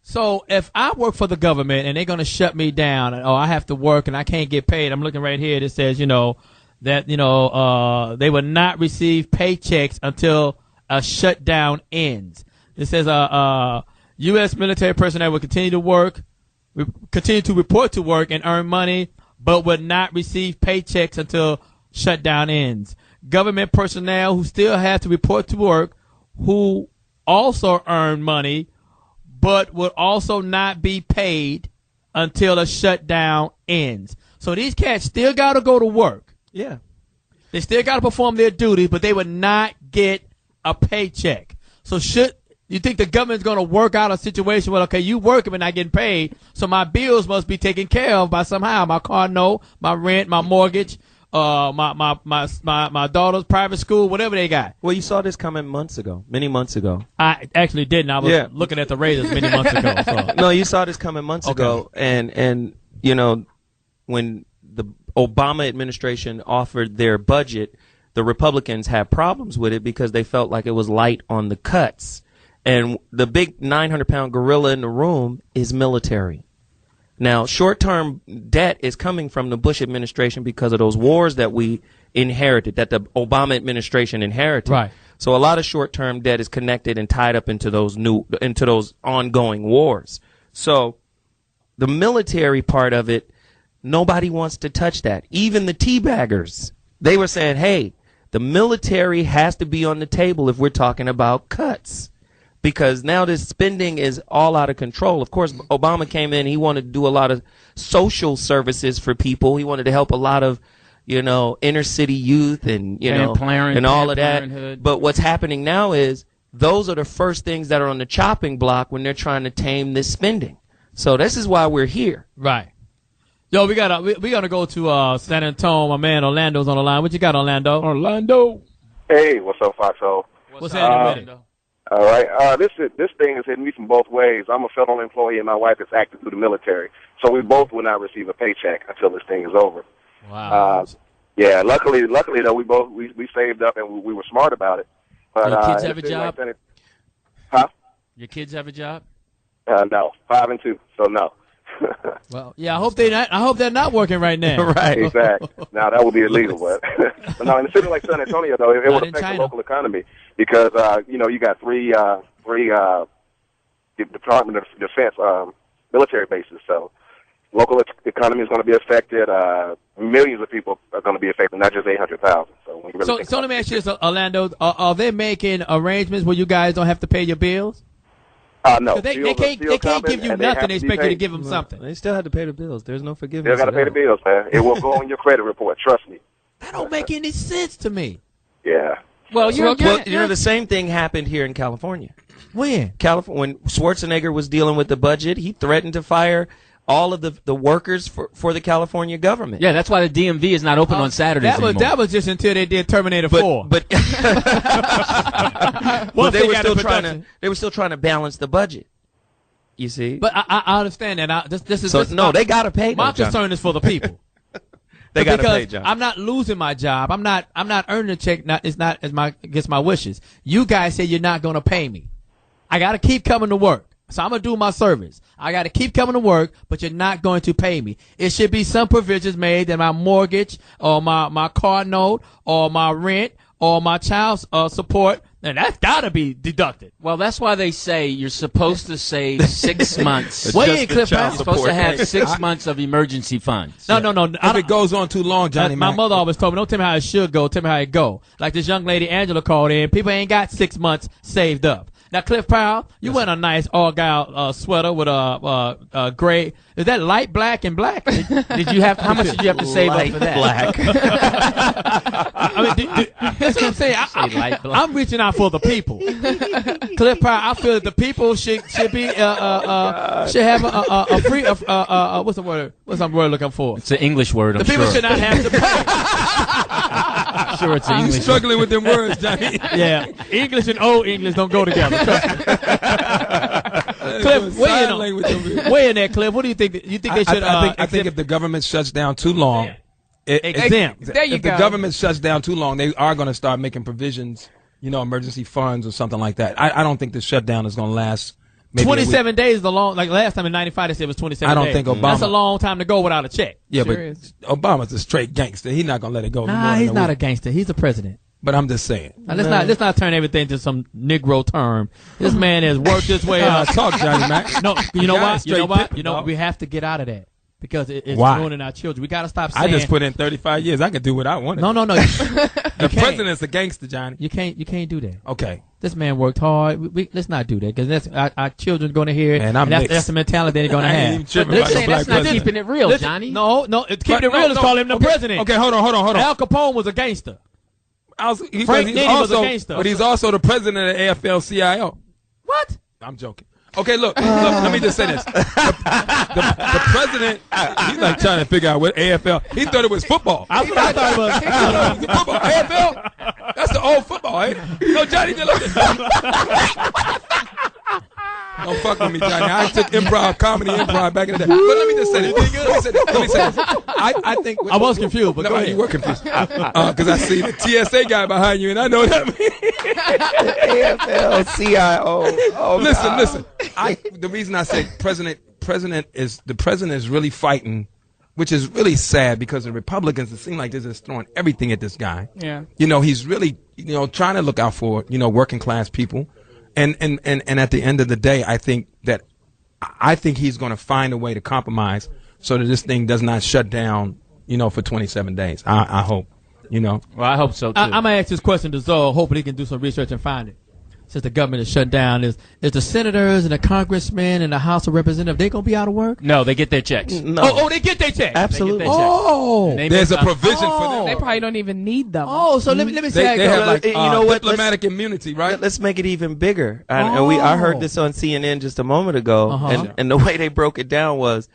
So if I work for the government and they're gonna shut me down, and I have to work and I can't get paid, I'm looking right here. It says that they will not receive paychecks until a shutdown ends. It says U.S. military personnel will continue to report to work and earn money, but will not receive paychecks until shutdown ends. Government personnel who still have to report to work, who also earn money, but will also not be paid until a shutdown ends. So these cats still got to go to work. Yeah. They still got to perform their duties, but they would not get a paycheck. So should you think the government's going to work out a situation where, okay, you working but not getting paid, so my bills must be taken care of by somehow, my car note, my rent, my mortgage, my daughter's private school, whatever they got. Well, you saw this coming many months ago. I actually didn't. I was looking at the Raiders many months ago. So. No, you saw this coming months ago, and when the Obama administration offered their budget, the Republicans had problems with it because they felt like it was light on the cuts. And the big 900-pound gorilla in the room is military. Now, short-term debt is coming from the Bush administration because of those wars that we inherited, that the Obama administration inherited. Right. So a lot of short-term debt is connected and tied up into those ongoing wars. So the military part of it, nobody wants to touch that. Even the teabaggers, they were saying, hey, the military has to be on the table if we're talking about cuts. Because now this spending is all out of control. Of course, Obama came in. He wanted to do a lot of social services for people. He wanted to help a lot of, inner city youth and, and all of that. But what's happening now is those are the first things that are on the chopping block when they're trying to tame this spending. So this is why we're here. Right. Yo, we gotta go to San Antonio. My man Orlando's on the line. What you got, Orlando? Orlando. Hey, what's up, Foxxhole? What's happening, Orlando? All right. This thing is hitting me from both ways. I'm a federal employee, and my wife is active through the military, so we both will not receive a paycheck until this thing is over. Wow. Yeah. Luckily though, we saved up and we were smart about it. But your kids have a job? Huh? Your kids have a job? No, 5 and 2. So no. Well, yeah. I hope they're not working right now. Right. Exactly. Now that would be illegal, but no. In a city like San Antonio, though, it would affect the local economy because you got three Department of Defense military bases. So local economy is going to be affected. Millions of people are going to be affected, not just 800,000. So let me ask you this, Orlando: Are they making arrangements where you guys don't have to pay your bills? No. They can't give you nothing. They expect you to give them something. They still have to pay the bills. There's no forgiveness. They got to pay the bills, man. It will go on your credit report. Trust me. That don't make any sense to me. Yeah. Well, the same thing happened here in California. When? When Schwarzenegger was dealing with the budget, he threatened to fire all of the workers for the California government. Yeah, that's why the DMV is not open on Saturdays anymore. That was just until they did Terminator 4. But they were still trying to balance the budget. You see? But I understand that. This is they got to pay. My concern is for the people. They got to pay, John. I'm not losing my job. I'm not earning a check. It's not against my wishes. You guys say you're not going to pay me. I got to keep coming to work. So I'm going to do my service. I got to keep coming to work, but you're not going to pay me. It should be some provisions made that my mortgage or my car note or my rent or my child's support, and that's got to be deducted. Well, that's why they say you're supposed to save 6 months. You're supposed to have 6 months of emergency funds. No. If it goes on too long, Johnny My Mack. mother always told me, don't tell me how it should go, tell me how it go. Like this young lady, Angela, called in. People ain't got 6 months saved up. Now, Cliff Powell, you wear a nice Argyle sweater with a gray. Is that light black and black? How much did you have to save up for that? Black. I mean, that's what I'm saying. I'm reaching out for the people. Cliff Powell, I feel that the people should be should have a free what's the word? What's the word looking for? It's an English word. The people should not have to pay. I'm sure it's an English. You're struggling with them words, Johnny. Yeah, English and old English don't go together. Cliff, weigh in there, Cliff. What do you think? You think they should? I think if the government shuts down too long, exempt. There you go. If the government shuts down too long, they are going to start making provisions, emergency funds or something like that. I don't think the shutdown is going to last. 27 days is a long. Like last time in '95, they said it was 27 days. I don't think Obama. That's a long time to go without a check. Yeah, but Obama's a straight gangster. He's not going to let it go. Nah, he's not a gangster. He's the president. But I'm just saying. Now, let's not turn everything to some Negro term. This man has worked his way up. Talk, Johnny Mack. No, you know what? We have to get out of that because it's ruining our children. We got to stop saying. I just put in 35 years. I could do what I wanted. No. The president's a gangster, Johnny. You can't do that. Okay. This man worked hard. Let's not do that because our children going to hear it. And that's the mentality they're going to have. That's not keeping it real, Johnny. No. Keeping it real is calling him the president. Okay, hold on. Al Capone was a gangster. Frank Nitty was a gangster. But he's also the president of the AFL-CIO. What? I'm joking. Okay, look, let me just say this. The president, he's like trying to figure out what AFL. He thought it was football. I thought it was football. AFL? That's the old football, eh? Johnny, don't fuck with me, Johnny. I took comedy improv back in the day. But let me just say this. Let me say this. I think. I was confused, but go ahead. You were confused. Because I see the TSA guy behind you, and I know that. AFL-CIO. Oh, listen. The reason I say the president is really fighting, which is really sad because the Republicans, it seems like they're just throwing everything at this guy. Yeah. He's really, trying to look out for, working class people. And at the end of the day, I think he's going to find a way to compromise so that this thing does not shut down, for 27 days. I hope, Well, I hope so, too. I'm going to ask this question to Zoe, hoping he can do some research and find it. Since the government is shut down, is the senators and the congressmen and the House of Representatives, they going to be out of work? No, they get their checks. No. Oh, they get their checks. Absolutely. There's a provision for them. They probably don't even need them. Oh, so let me say they have like what? Diplomatic immunity, right? Let's make it even bigger. And I heard this on CNN just a moment ago, and the way they broke it down was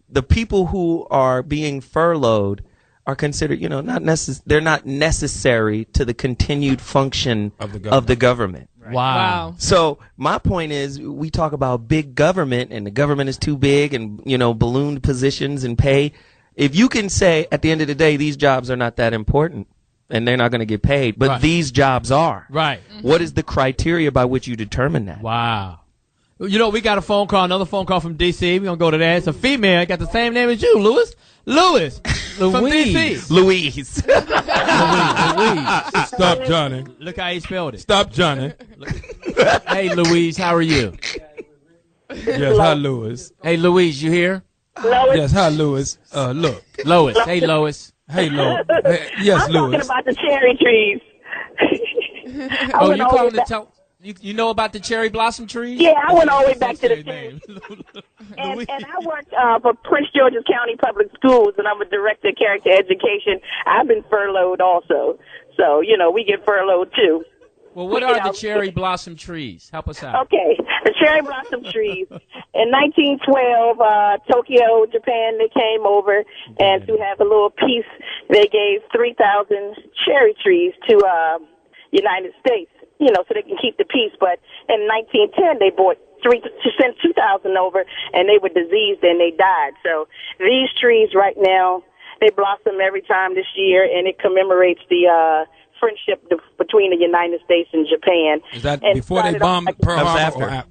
the people who are being furloughed are considered, they're not necessary to the continued function of the government. Right. Wow. So my point is, we talk about big government, and the government is too big, and ballooned positions and pay. If you can say at the end of the day, these jobs are not that important, and they're not going to get paid, but these jobs are. Right. What is the criteria by which you determine that? Wow. We got another phone call from D.C. We're going to go to that. It's a female. Got the same name as you, Louis. From D.C. Louise. Stop, Johnny. Look how he spelled it. Stop, Johnny. Hey, Louise, how are you? Yes, hi, Louis. Hey, Louise, you here? Lois. Yes, hi, Louis. Look. Lois. Hey, Lois. Hey, Lois. Yes, I'm Louis. talking about the cherry trees. Oh, you calling to tell? You know about the cherry blossom trees? Yeah, I went all the way back to the cherry. And I worked for Prince George's County Public Schools, and I'm a director of character education. I've been furloughed also. So, we get furloughed too. Well, what are the cherry blossom trees? Help us out. Okay, the cherry blossom trees. In 1912, Tokyo, Japan, they came over, and to have a little peace, they gave 3,000 cherry trees to United States, so they can keep the peace. But in 1910, they sent 2,000 over, and they were diseased and they died. So these trees right now, they blossom every time this year, and it commemorates the friendship between the United States and Japan. Is that before they bombed Pearl Harbor? Or after?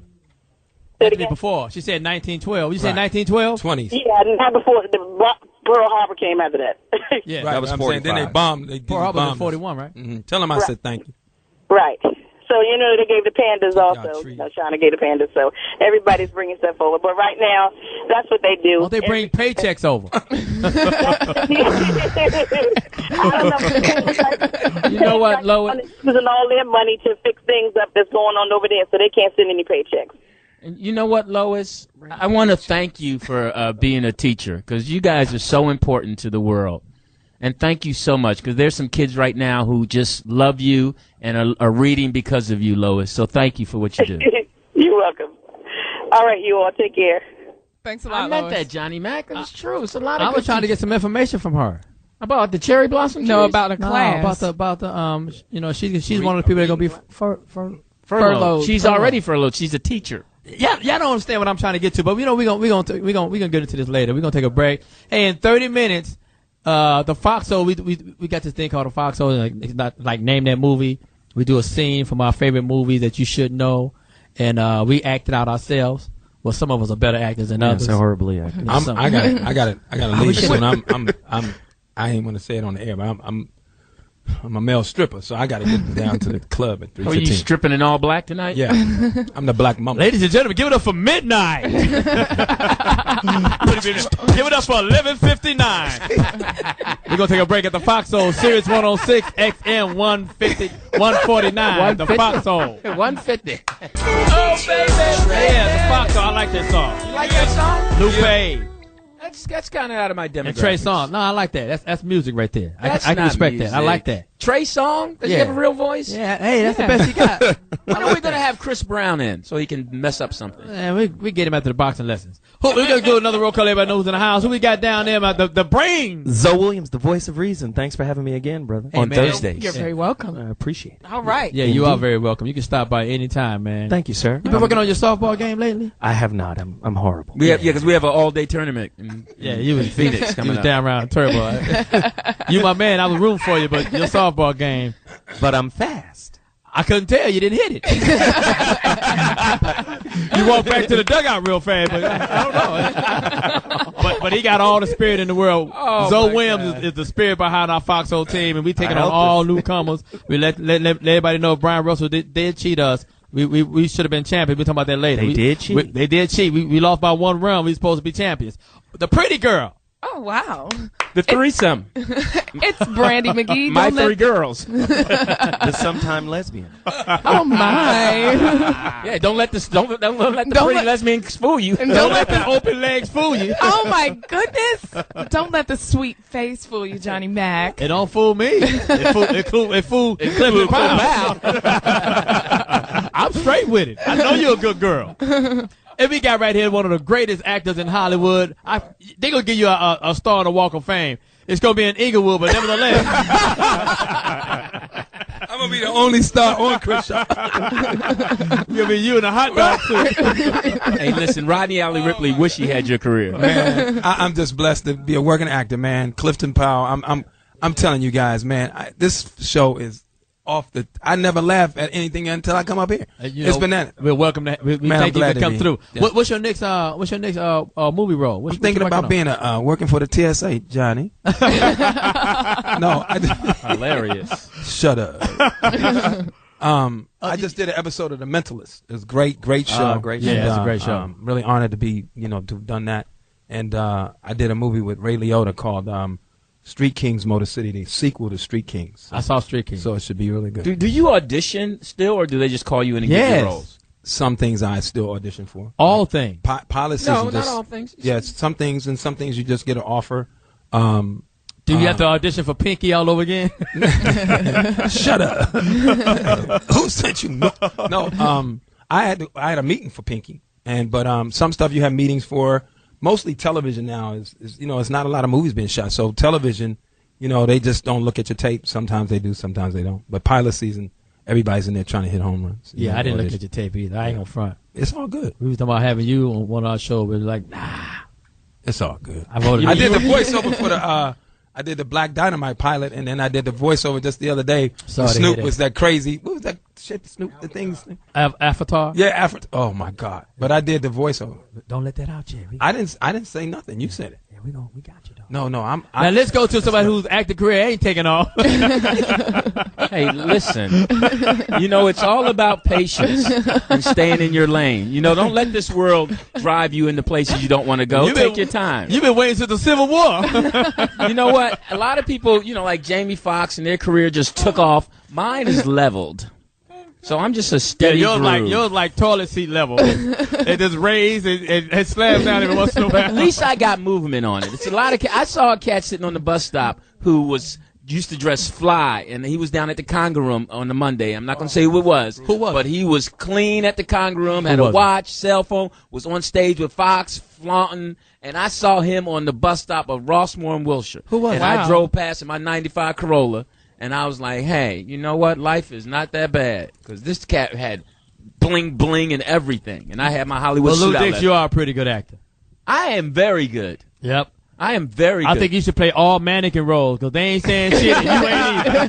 Before. She said 1912. You said 1912? 20s. Yeah, not before. Pearl Harbor came after that. Yeah, right, that was 45. Then they bombed. Pearl Harbor was 41, right? Mm-hmm. Tell them I said thank you. Right. So, they gave the pandas also. China gave the pandas, so everybody's bringing stuff over. But right now, that's what they do. Well, they bring paychecks over. I don't know. You know what, Lois? Using all their money to fix things up that's going on over there, so they can't send any paychecks. And you know what, Lois? I want to thank you for being a teacher, because you guys are so important to the world. And thank you so much, because there's some kids right now who just love you and are reading because of you, Lois. So thank you for what you do. You're welcome. All right, you all. Take care. Thanks a lot, I meant Lois. that, Johnny Mack. It's true. It's a lot of I was trying to get some information from her. About the cherry blossom trees? No, about the class. About the she's one of the people that are going to be furloughed. She's already furloughed. She's a teacher. Yeah, y'all don't understand what I'm trying to get to, but we're gonna get into this later. We're gonna take a break. Hey, in 30 minutes, the Foxxhole, we got this thing called the Foxxhole. It's not like name that movie. We do a scene from our favorite movie that you should know, and we act it out ourselves. Well, some of us are better actors than others. So horribly acted. I got to leave soon. I ain't want to say it on the air, but I'm a male stripper, so I got to get down to the club at 3:15. Are you stripping in all black tonight? Yeah, I'm the black mama. Ladies and gentlemen, give it up for Midnight. Give it up for 11:59. We're gonna take a break at the Foxxhole, Sirius 106, XM 149. The Foxxhole 150. Oh baby, yeah, the Foxxhole. I like that song. You like that song? Lupe. That's kind of out of my demographic. And Trey Songz. No, I like that. That's music right there. I can respect music. that. I like that. Trey Songz? Does he have a real voice? Yeah. Hey, that's the best he got. When are we going to have Chris Brown in so he can mess up something? Yeah, we get him after the boxing lessons. We're going to do another roll call. Everybody knows in the house. Who we got down there? The brains. Zoe Williams, the voice of reason. Thanks for having me again, brother. Hey, on Thursdays. You're very welcome. I appreciate it. All right. Yeah, you are very welcome. You can stop by any time, man. Thank you, sir. You been working on your softball game lately? I have not. I'm horrible. Because we have an all-day tournament. You was Phoenix coming up. down around Turbo. You my man. I was rooting for you, but your softball game. But I'm fast. I couldn't tell. You didn't hit it. You walked back to the dugout real fast, but I don't know. But he got all the spirit in the world. Zoe Williams is the spirit behind our Foxxhole team, and we taking on all newcomers. We let everybody know Brian Russell did cheat us. We should have been champions. We'll talk about that later. They did cheat? They did cheat. We lost by one run. We supposed to be champions. The pretty girl. Oh, wow. The threesome. It's Brandi Magee. My three girls. The sometime lesbian. Oh, my. Yeah, don't let the pretty lesbians fool you. And don't let the open legs fool you. Oh, my goodness. Don't let the sweet face fool you, Johnny Mack. It don't fool me. It fooled Clifton Powell. I'm straight with it. I know you're a good girl. And we got right here one of the greatest actors in Hollywood. They're going to give you a star on the Walk of Fame. It's going to be in Inglewood, but nevertheless. I'm going to be the only star on Crenshaw. You'll be you in a hot dog suit. Hey, listen, Rodney Allen Ripley wish he had your career. Man, I'm just blessed to be a working actor, man. Clifton Powell. I'm telling you guys, man, this show is I never laugh at anything until I come up here. It's been that. We're welcome to. We thank you for coming through. Yeah. What's your next movie role? I'm thinking about being working for the TSA, Johnny. No, hilarious. Shut up. I just did an episode of The Mentalist. It was great show. Great show. Yeah, it's a great show. Really honored to be, to have done that. And I did a movie with Ray Liotta called Street Kings Motor City, the sequel to Street Kings. I saw Street Kings. So it should be really good. Do you audition still, or do they just call you in and give you roles? Some things I still audition for. All things. Policies. No, not all things. Yes, some things, and some things you just get an offer. Do you have to audition for Pinky all over again? Shut up. Who sent you? No. I had a meeting for Pinky, but some stuff you have meetings for. Mostly television now is it's not a lot of movies being shot. So television, they just don't look at your tape. Sometimes they do, sometimes they don't. But pilot season, everybody's in there trying to hit home runs. Yeah, I didn't look at your tape either. I ain't gonna front. It's all good. We was talking about having you on one of our shows, but like, nah. It's all good. I did the voiceover for the. I did the Black Dynamite pilot, and then I did the voiceover just the other day. Snoop was that crazy. What was that shit? Snoop, the things. Avatar. Yeah, Avatar. Oh my God! But I did the voiceover. Don't let that out, Jerry. I didn't say nothing. You said it. Yeah, we got you though. No, now let's go to somebody whose acting career ain't taking off. Hey, listen. It's all about patience and staying in your lane. Don't let this world drive you into places you don't want to go. Take your time. You've been waiting since the Civil War. You know what? A lot of people, like Jamie Foxx and their career just took off. Mine is leveled. So I'm just a steady groove. Yours like toilet seat level. It just raised and slams down every once in a while. At least I got movement on it. It's a lot of. I saw a cat sitting on the bus stop who used to dress fly, and he was down at the Conga Room on the Monday. I'm not going to say who it was. Who was? But he was clean at the Conga Room, had a watch, cell phone, was on stage with Fox, flaunting, and I saw him on the bus stop of Rossmore and Wilshire. Who was? And I drove past in my 95 Corolla, and I was like, hey, you know what? Life is not that bad, because this cat had bling bling and everything, and I had my Hollywood suit out. Dix, you are a pretty good actor. I am very good. Yep. I am very good. I think you should play all mannequin roles, because they ain't saying shit and you ain't either.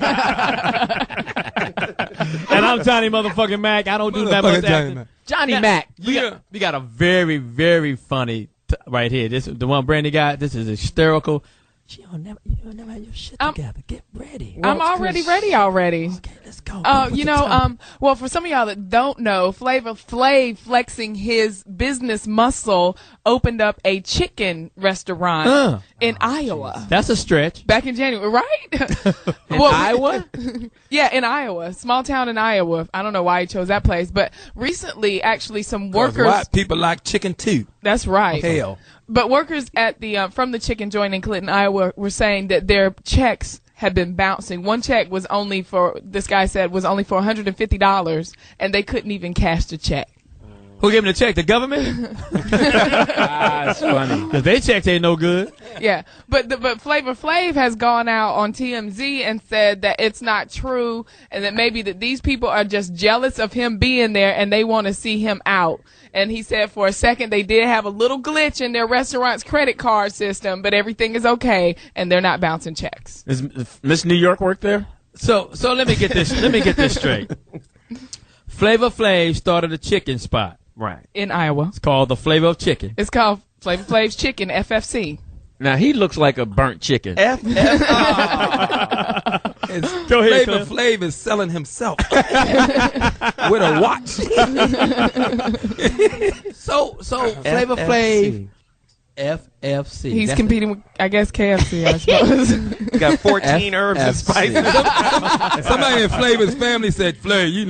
And I'm Johnny motherfucking Mack. I don't do that much acting. Johnny Mack. We got a very, very funny right here. This the one Brandi got. This is hysterical. You don't never have your shit together. Get ready. I'm already ready already. Okay, let's go. Well, for some of y'all that don't know, Flav flexing his business muscle opened up a chicken restaurant in Iowa. That's a stretch. Back in January, right? Iowa? Yeah, in Iowa. Small town in Iowa. I don't know why he chose that place, but recently, actually, some workers. White people like chicken too. That's right. Hell. But workers at the from the chicken joint in Clinton, Iowa, were saying that their checks had been bouncing. One check was only for, this guy said, was only for $150, and they couldn't even cash the check. Who gave him the check? The government? That's funny. Because their checks ain't no good. Yeah, but Flavor Flav has gone out on TMZ and said that it's not true, and that maybe that these people are just jealous of him being there and they want to see him out. And he said for a second they did have a little glitch in their restaurant's credit card system, but everything is okay and they're not bouncing checks. Does Miss New York work there? So let me get this. Let me get this straight. Flavor Flav started a chicken spot. Right. In Iowa. It's called the Flavor of Chicken. It's called Flavor Flav's Chicken, FFC. Now, he looks like a burnt chicken. Go ahead, Flavor Flav is selling himself with a watch. so Flavor Flav, FFC. He's competing with, I guess, KFC, I suppose. He's got 14 herbs and spices. Somebody in Flavor's family said, Flav, you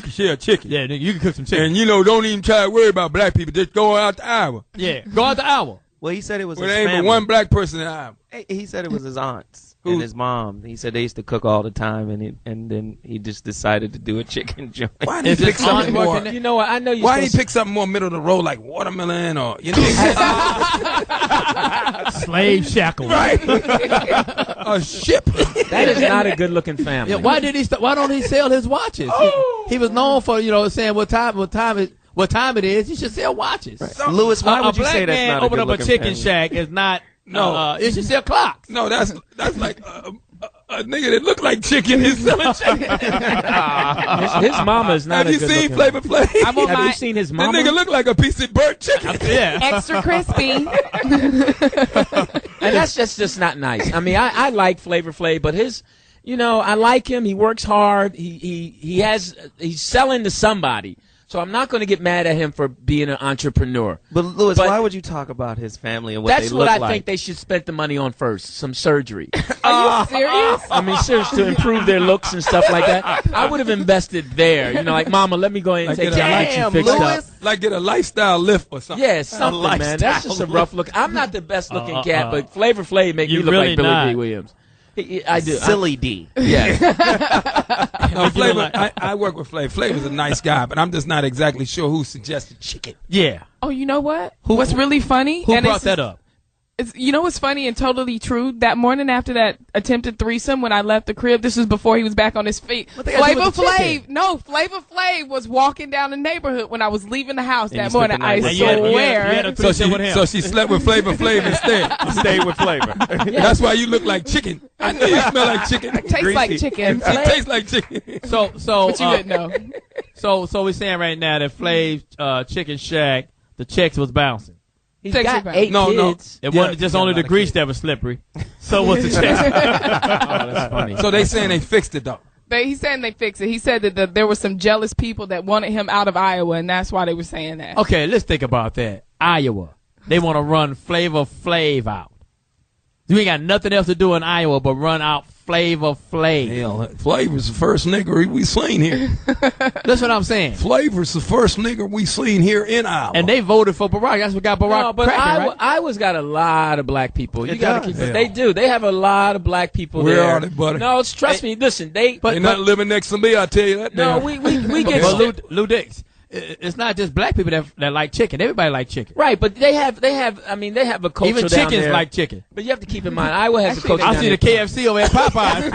can share a chicken. Yeah, you can cook some chicken. And, don't even try to worry about black people. Just go out to Iowa. Yeah, go out to Iowa. Well, he said it was his his family. There ain't but one black person in Iowa. He said it was his aunts and his mom. He said they used to cook all the time, and then he just decided to do a chicken joint. Why didn't he pick something more? You know what? I know you. Why didn't he pick something more middle of the road like watermelon or slave shackles? Right. A ship. That is not a good looking family. Yeah, why don't he sell his watches? He was known for saying what time it is. He should sell watches. Right. So, Lewis, why would you say that's not a good looking family? A black man open up a chicken shack is not. No, it should sell clocks. No, that's like a nigga that look like chicken is selling chicken. His mama is not. Have you seen Flavor Flav? Have you seen his mama? The nigga look like a piece of burnt chicken. Yeah, extra crispy. And that's just not nice. I mean, I like Flavor Flav, but his, I like him. He works hard. He's selling to somebody. So I'm not going to get mad at him for being an entrepreneur. But Louis, why would you talk about his family and what they look like? That's what I think they should spend the money on first. Some surgery. Are you serious? I mean, seriously, to improve their looks and stuff like that. I would have invested there. You know, like, Mama, let me go ahead and take care of you fixed up. Like get a lifestyle lift or something. Yeah, something, man. That's just a rough look. I'm not the best looking cat, but Flavor Flav make me look like Billy D. Williams. I do. Silly D. Yeah. No, Flavor. I work with Flavor. Flavor's a nice guy, but I'm just not exactly sure who suggested chicken. Yeah. Oh, you know what? What's really funny? Who brought that up? You know what's funny and totally true? That morning after that attempted threesome, when I left the crib, this was before he was back on his feet. Flavor Flav was walking down the neighborhood when I was leaving the house that morning. I swear. So she slept with Flavor Flav instead. Stayed with Flavor. That's why you look like chicken. I know you smell like chicken. It tastes like chicken. It tastes like chicken. So but you didn't know. So we're saying right now that Flav's Chicken Shack, the checks was bouncing. He's got 8 kids. It wasn't just only the grease that was slippery. So was the check. Oh, that's funny. So they saying they fixed it though. He's saying they fixed it. He said that there were some jealous people that wanted him out of Iowa, and that's why they were saying that. Okay, let's think about that. Iowa. They want to run Flavor Flav out. You ain't got nothing else to do in Iowa but run out Flavor Flav. Hell, Flavor's the first nigger we seen here. That's what I'm saying. Flavor's the first nigger we seen here in Iowa. And they voted for Barack. That's what got Barack. No, but cracking, right? Iowa's got a lot of black people. You got to keep it. They do. They have a lot of black people there. Where are they, buddy? No, trust me. Listen, they not living next to me. I tell you that. No, we get. But Lou Dix, it's not just black people that like chicken. Everybody like chicken. Right, but they have a culture. Even down chickens there. like chicken. But you have to keep in mind, Iowa has a culture. I see the KFC over at Popeyes.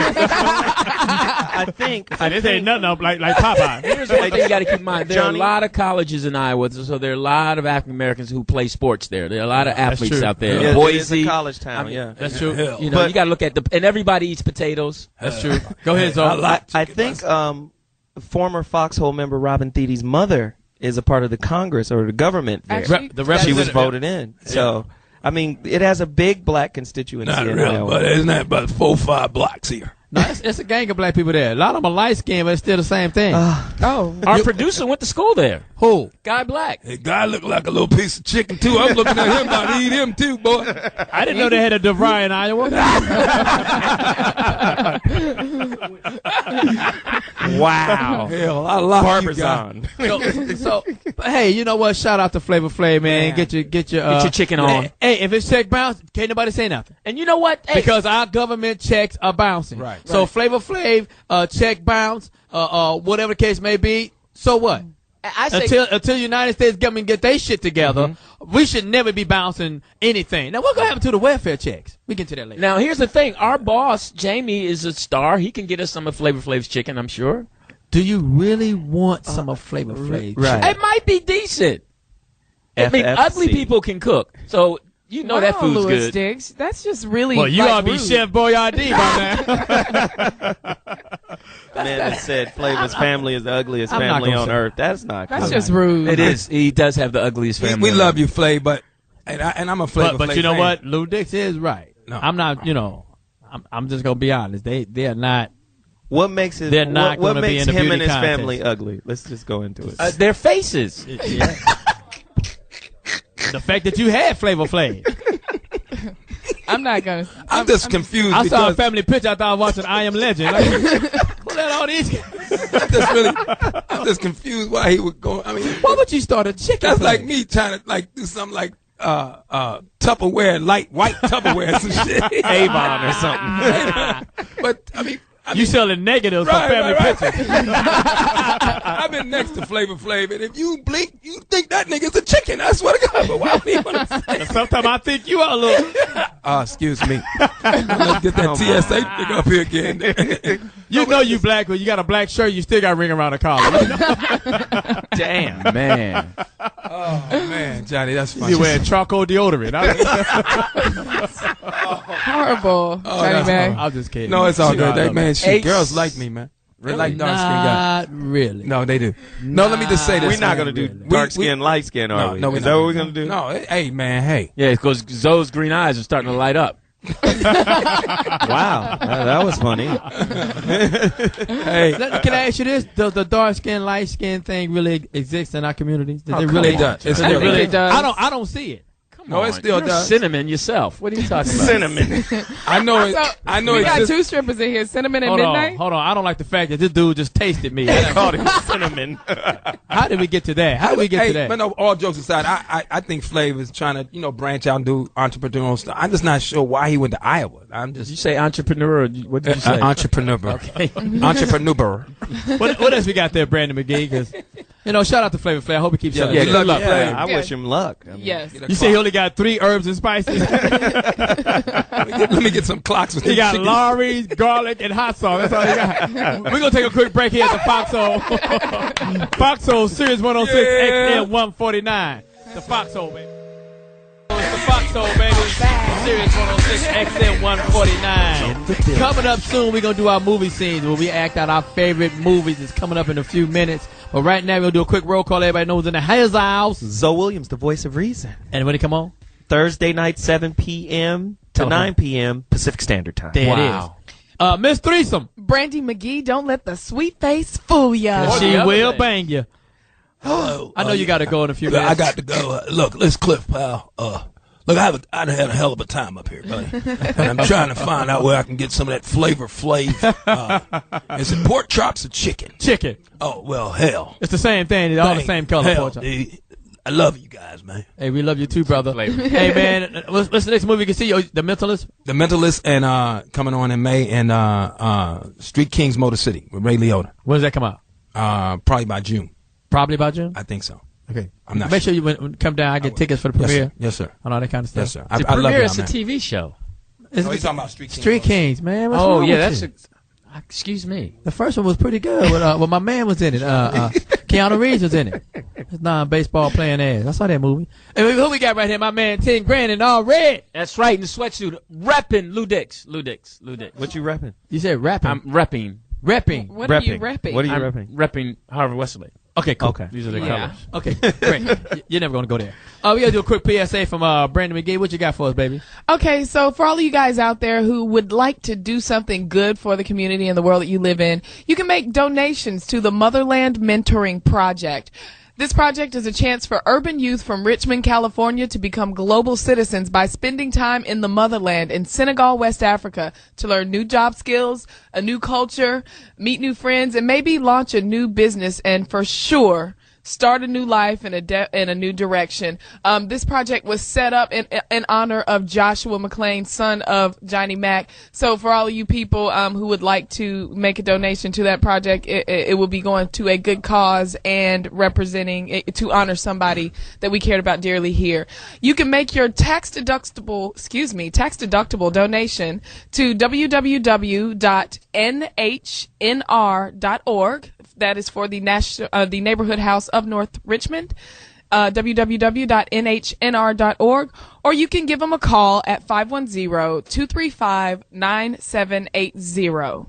I think this ain't nothing up like Popeyes. Here's one thing you got to keep in mind. There are a lot of colleges in Iowa, so there are a lot of African Americans who play sports there. There are a lot of athletes out there. Yeah, Boise, it's a college town. That's true. You know, you got to look at and everybody eats potatoes. That's true. Go ahead, Zo. I think former Foxxhole member Robin Thede's mother is a part of the Congress or the government there. She was voted in. So, I mean, it has a big black constituency Not in really, Iowa. but isn't that about 4 or 5 blocks here? No, it's a gang of black people there. A lot of them are light skinned, but it's still the same thing. Our producer went to school there. Who? Guy Black. That guy looked like a little piece of chicken, too. I'm looking at him about to eat him, too, boy. I didn't know they had a DeVry in Iowa. Wow. Hell, I love Parmesan. But hey, you know what? Shout out to Flavor Flav, man. Get your chicken on. Hey, if it's check bounce, can't nobody say nothing. And you know what? Hey, because our government checks are bouncing. Right. So Flavor Flav, check bounce, whatever the case may be. So what? I say Until the United States government get their shit together, we should never be bouncing anything. Now, what's going to happen to the welfare checks? We get to that later. Now, here's the thing. Our boss, Jamie, is a star. He can get us some of Flavor Flav's chicken, I'm sure. Do you really want some of Flavor Flav's right. chicken? It might be decent. I mean, ugly people can cook. So, you know that food's Louis good. Diggs. That's just really Well, you ought to be rude. Chef Boyardee by now. Man that said Flavor's family is the ugliest family on earth. That's not That's cool. just rude. It is. He does have the ugliest family. We love you, Flav, but and I'm a Flavor But Flav you know fan. what? Lou Dix is right. No. I'm not, I'm just going to be honest. They are not. What makes it? They're not what gonna be makes in the him beauty and his contest. family ugly? Let's just go into it. Their faces. Yeah. The fact that you had Flavor Flav. I'm not going to. I'm just confused. I saw a because family picture. I thought I was watching I Am Legend. Like, what at all these? I'm just confused why he would go. I mean, Why would you start a chicken? that's place? like me trying to do something like Tupperware, light white Tupperware, some shit. Avon or something. But I mean, You selling negatives for family pictures. I've been next to Flavor Flav, and if you blink, you think that nigga's a chicken. I swear to God, but why would he want to say? Sometimes I think you are a little. Excuse me. Let's get that TSA thing up here again. You know you black, but you got a black shirt, you still got a ring around the collar. Damn, man. Oh, man, Johnny, that's funny. You wearing charcoal deodorant. Horrible, Johnny Mack. I'm just kidding. No, it's all good. That man, Hey, girls like me, man. They like dark skin guys. Not really. No, they do. No, let me just say this. We're not going to do dark skin, light skin, are we? No, Is that what we're going to do? No, hey, man, hey. Yeah, because Zoe's green eyes are starting to light up. Wow, that was funny. Hey, can I ask you this? Does the dark skin, light skin thing really exist in our communities? Does it really does? It really does. I don't see it. No, it still does. Cinnamon yourself. What are you talking about? Cinnamon. I know it. I know we it. got two strippers in here, Cinnamon and Midnight. Hold on. I don't like the fact that this dude just tasted me. They called him Cinnamon. How did we get to that? How did we get to that? But no, all jokes aside, I think Flav is trying to, branch out and do entrepreneurial stuff. I'm just not sure why he went to Iowa. Did you say entrepreneur? What did you say? Entrepreneur. Okay. Entrepreneur. What else we got there, Brandi Magee? Because, shout out to Flavor Flav. I hope he keeps selling. Good luck, Flav. I wish him luck. Yes. You say he only got 3 herbs and spices? Let me get some clocks. He got Lawry's, garlic, and hot sauce. That's all he got. We're going to take a quick break here at the Foxxhole. Foxxhole Series 106 XM 149. The Foxxhole, baby. It's the Foxxhole, baby. Series 106 XM 149. Coming up soon, we're going to do our movie scenes where we act out our favorite movies. It's coming up in a few minutes. But right now, we're going to do a quick roll call. Everybody knows in the house. Zoe Williams, the voice of reason. And when he come on? Thursday night, 7 p.m. to 9 p.m. Pacific Standard Time. There it is. Miss Threesome. Brandi Magee, don't let the sweet face fool ya. She will bang you. I know you got to go in a few minutes. I got to go. Look, this Cliff Powell. Look, I had a hell of a time up here, buddy. And I'm trying to find out where I can get some of that Flavor Flav. Is it pork chops or chicken? Chicken. Oh, well, hell. It's the same thing. It's all the same color. Hell, dude. I love you guys, man. Hey, we love you too, brother. Hey, man, what's the next movie you can see? The Mentalist? The Mentalist, and coming on in May, and Street Kings Motor City with Ray Liotta. When does that come out? Probably by June. Probably by June? I think so. Okay. I'm not Make sure you come down. I get tickets for the premiere. Yes, sir. And all that kind of stuff. Yes, sir. The premiere is a TV show. He's talking about Street Kings. Street Kings, man. What's oh, wrong yeah, with that's excuse me. The first one was pretty good. When my man was in it. Keanu Reeves was in it. His non-baseball playing ass. I saw that movie. And who we got right here? My man, 10 grand in all red. That's right, in the sweatsuit. Repping Lou Dix. What you repping? You said rapping. I'm repping. Repping. What are you repping? What are you I'm repping? Repping Harvard Wesley. Okay, cool. Okay. These are the colors. Okay, great. You're never going to go there. We got to do a quick PSA from Brandi Magee. What you got for us, baby? Okay, so for all of you guys out there who would like to do something good for the community and the world that you live in, you can make donations to the Motherland Mentoring Project. This project is a chance for urban youth from Richmond, California to become global citizens by spending time in the motherland in Senegal, West Africa, to learn new job skills, a new culture, meet new friends, and maybe launch a new business, and for sure, start a new life in a new direction. This project was set up in honor of Joshua McClain, son of Johnny Mack. So for all of you people who would like to make a donation to that project, it will be going to a good cause and representing to honor somebody that we cared about dearly here. You can make your tax deductible donation to www.nhnr.org. That is for the Neighborhood House of North Richmond, www.nhnr.org, or you can give them a call at 510-235-9780.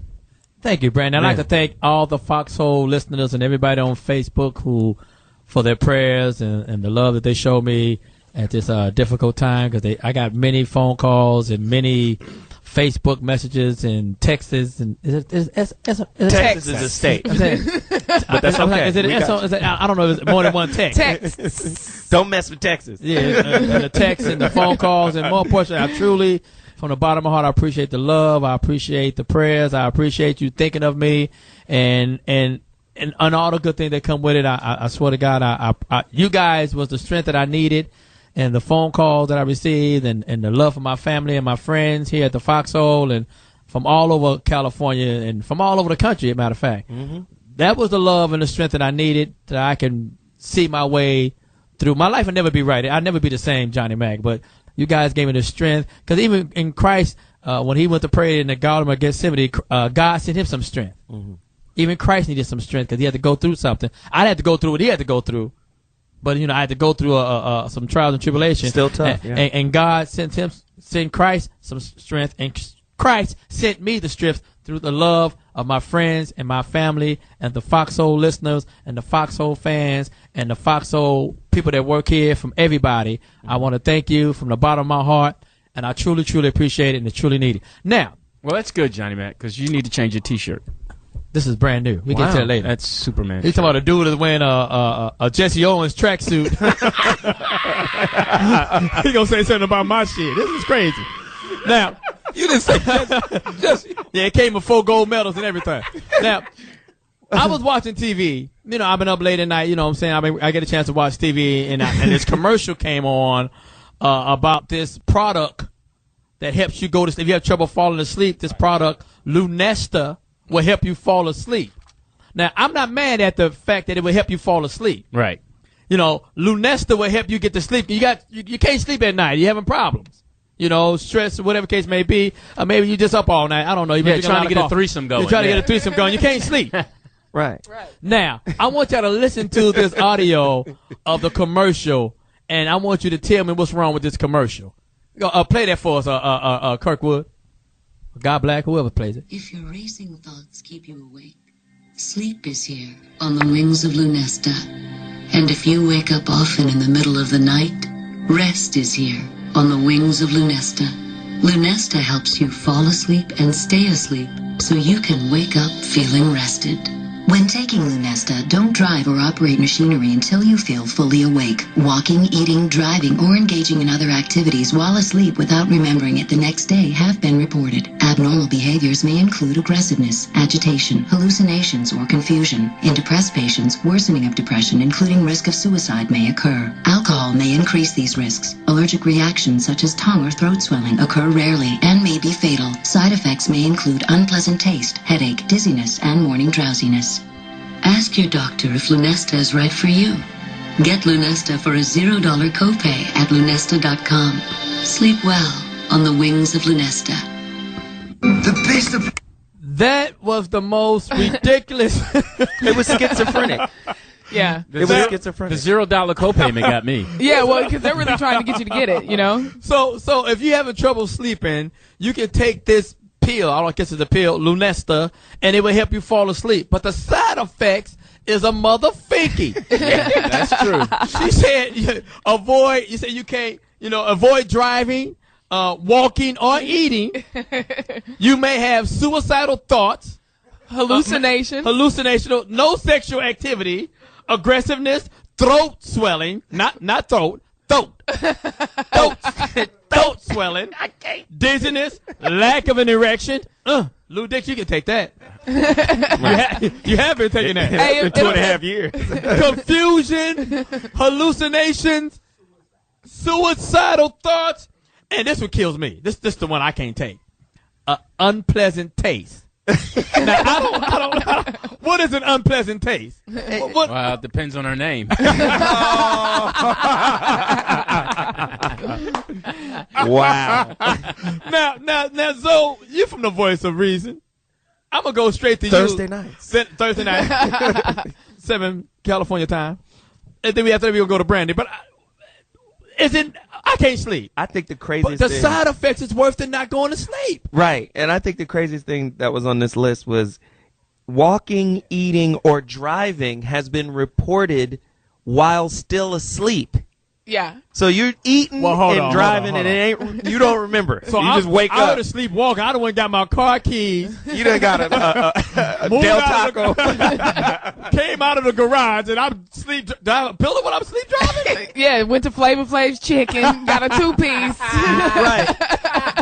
Thank you, Brandon. I'd like to thank all the Foxxhole listeners and everybody on Facebook for their prayers and the love that they show me at this difficult time, because I got many phone calls and many Facebook messages and texts, and Texas is a state, but that's okay. I don't know. Is it more than one text? Text. Don't mess with Texas. Yeah, and the texts and the phone calls, and more importantly, I truly, from the bottom of my heart, I appreciate the love. I appreciate the prayers. I appreciate you thinking of me, and all the good things that come with it. I swear to God, you guys was the strength that I needed. And the phone calls that I received, and the love for my family and my friends here at the Foxxhole, and from all over California and from all over the country, as a matter of fact. Mm-hmm. That was the love and the strength that I needed, that I can see my way through. My life will never be right. I'll never be the same Johnny Mack, but you guys gave me the strength. Because even in Christ, when he went to pray in the Garden of Gethsemane, God sent him some strength. Mm-hmm. Even Christ needed some strength because he had to go through something. I had to go through what he had to go through. But, I had to go through some trials and tribulations. Still tough, and God sent Christ some strength, and Christ sent me the strength through the love of my friends and my family and the Foxxhole listeners and the Foxxhole fans and the Foxxhole people that work here, from everybody. I want to thank you from the bottom of my heart. and I truly, truly appreciate it and it's truly needed. Now, well, that's good, Johnny Mack, because you need to change your T-shirt. This is brand new. We get to that later. That's Superman. He's talking about a dude that's wearing a Jesse Owens tracksuit. He gonna say something about my shit. This is crazy. Now, you didn't say Jesse. Yeah, it came with 4 gold medals and everything. Now, I was watching TV. You know, I've been up late at night. You know what I'm saying? I get a chance to watch TV, and this commercial came on about this product that helps you go to sleep. If you have trouble falling asleep, this product, Lunesta, will help you fall asleep. Now, I'm not mad at the fact that it will help you fall asleep. Right. You know, Lunesta will help you get to sleep. You can't sleep at night. You're having problems. You know, stress, whatever case may be. Maybe you're just up all night. I don't know. You're trying to get a threesome going. You're trying to get a threesome going. You can't sleep. Right. Now, I want y'all to listen to this audio of the commercial, and I want you to tell me what's wrong with this commercial. Play that for us, Kirkwood. God Black, whoever plays it. If your racing thoughts keep you awake, sleep is here on the wings of Lunesta. And if you wake up often in the middle of the night, rest is here on the wings of Lunesta. Lunesta helps you fall asleep and stay asleep so you can wake up feeling rested. When taking Lunesta, don't drive or operate machinery until you feel fully awake. Walking, eating, driving, or engaging in other activities while asleep without remembering it the next day have been reported. Abnormal behaviors may include aggressiveness, agitation, hallucinations, or confusion. In depressed patients, worsening of depression, including risk of suicide, may occur. Alcohol may increase these risks. Allergic reactions such as tongue or throat swelling occur rarely and may be fatal. Side effects may include unpleasant taste, headache, dizziness, and morning drowsiness. Ask your doctor if Lunesta is right for you. Get Lunesta for a $0 copay at lunesta.com. Sleep well on the wings of Lunesta. That was the most ridiculous. It was schizophrenic. Yeah. It was schizophrenic. The $0 copayment got me. Yeah, well, because they're really trying to get you to get it, you know? So if you're having trouble sleeping, you can take this pill, I don't guess it's a pill, Lunesta, and it will help you fall asleep. But the side effects is a motherfinky. Yeah, that's true. She said avoid driving, walking, or eating. You may have suicidal thoughts, hallucination, no sexual activity, aggressiveness, throat swelling, not throat swelling, dizziness, lack of an erection. Lou Dix, you can take that. You have been taking that. Hey, for 2.5 years. Confusion, hallucinations, suicidal thoughts, and this one kills me. This is the one I can't take. Unpleasant taste. Now, I don't. What is an unpleasant taste? Well, it depends on her name. Wow. Now, Zoe, you're from the Voice of Reason. I'm gonna go straight to Thursday nights. Thursday night, 7 California time, and then after that we'll go to Brandi. But I can't sleep. I think the craziest thing, side effects is worse than not going to sleep. Right, and I think the craziest thing that was on this list was walking, eating, or driving has been reported while still asleep. Yeah. So you're eating and driving, and it ain't. You don't remember. So you just wake up. I would sleep walking. I done went and got my car keys. You done got a Del Taco. Came out of the garage, and I'm sleep pillow when I'm sleep driving. Yeah, went to Flavor Flav's Chicken, got a 2-piece. Right.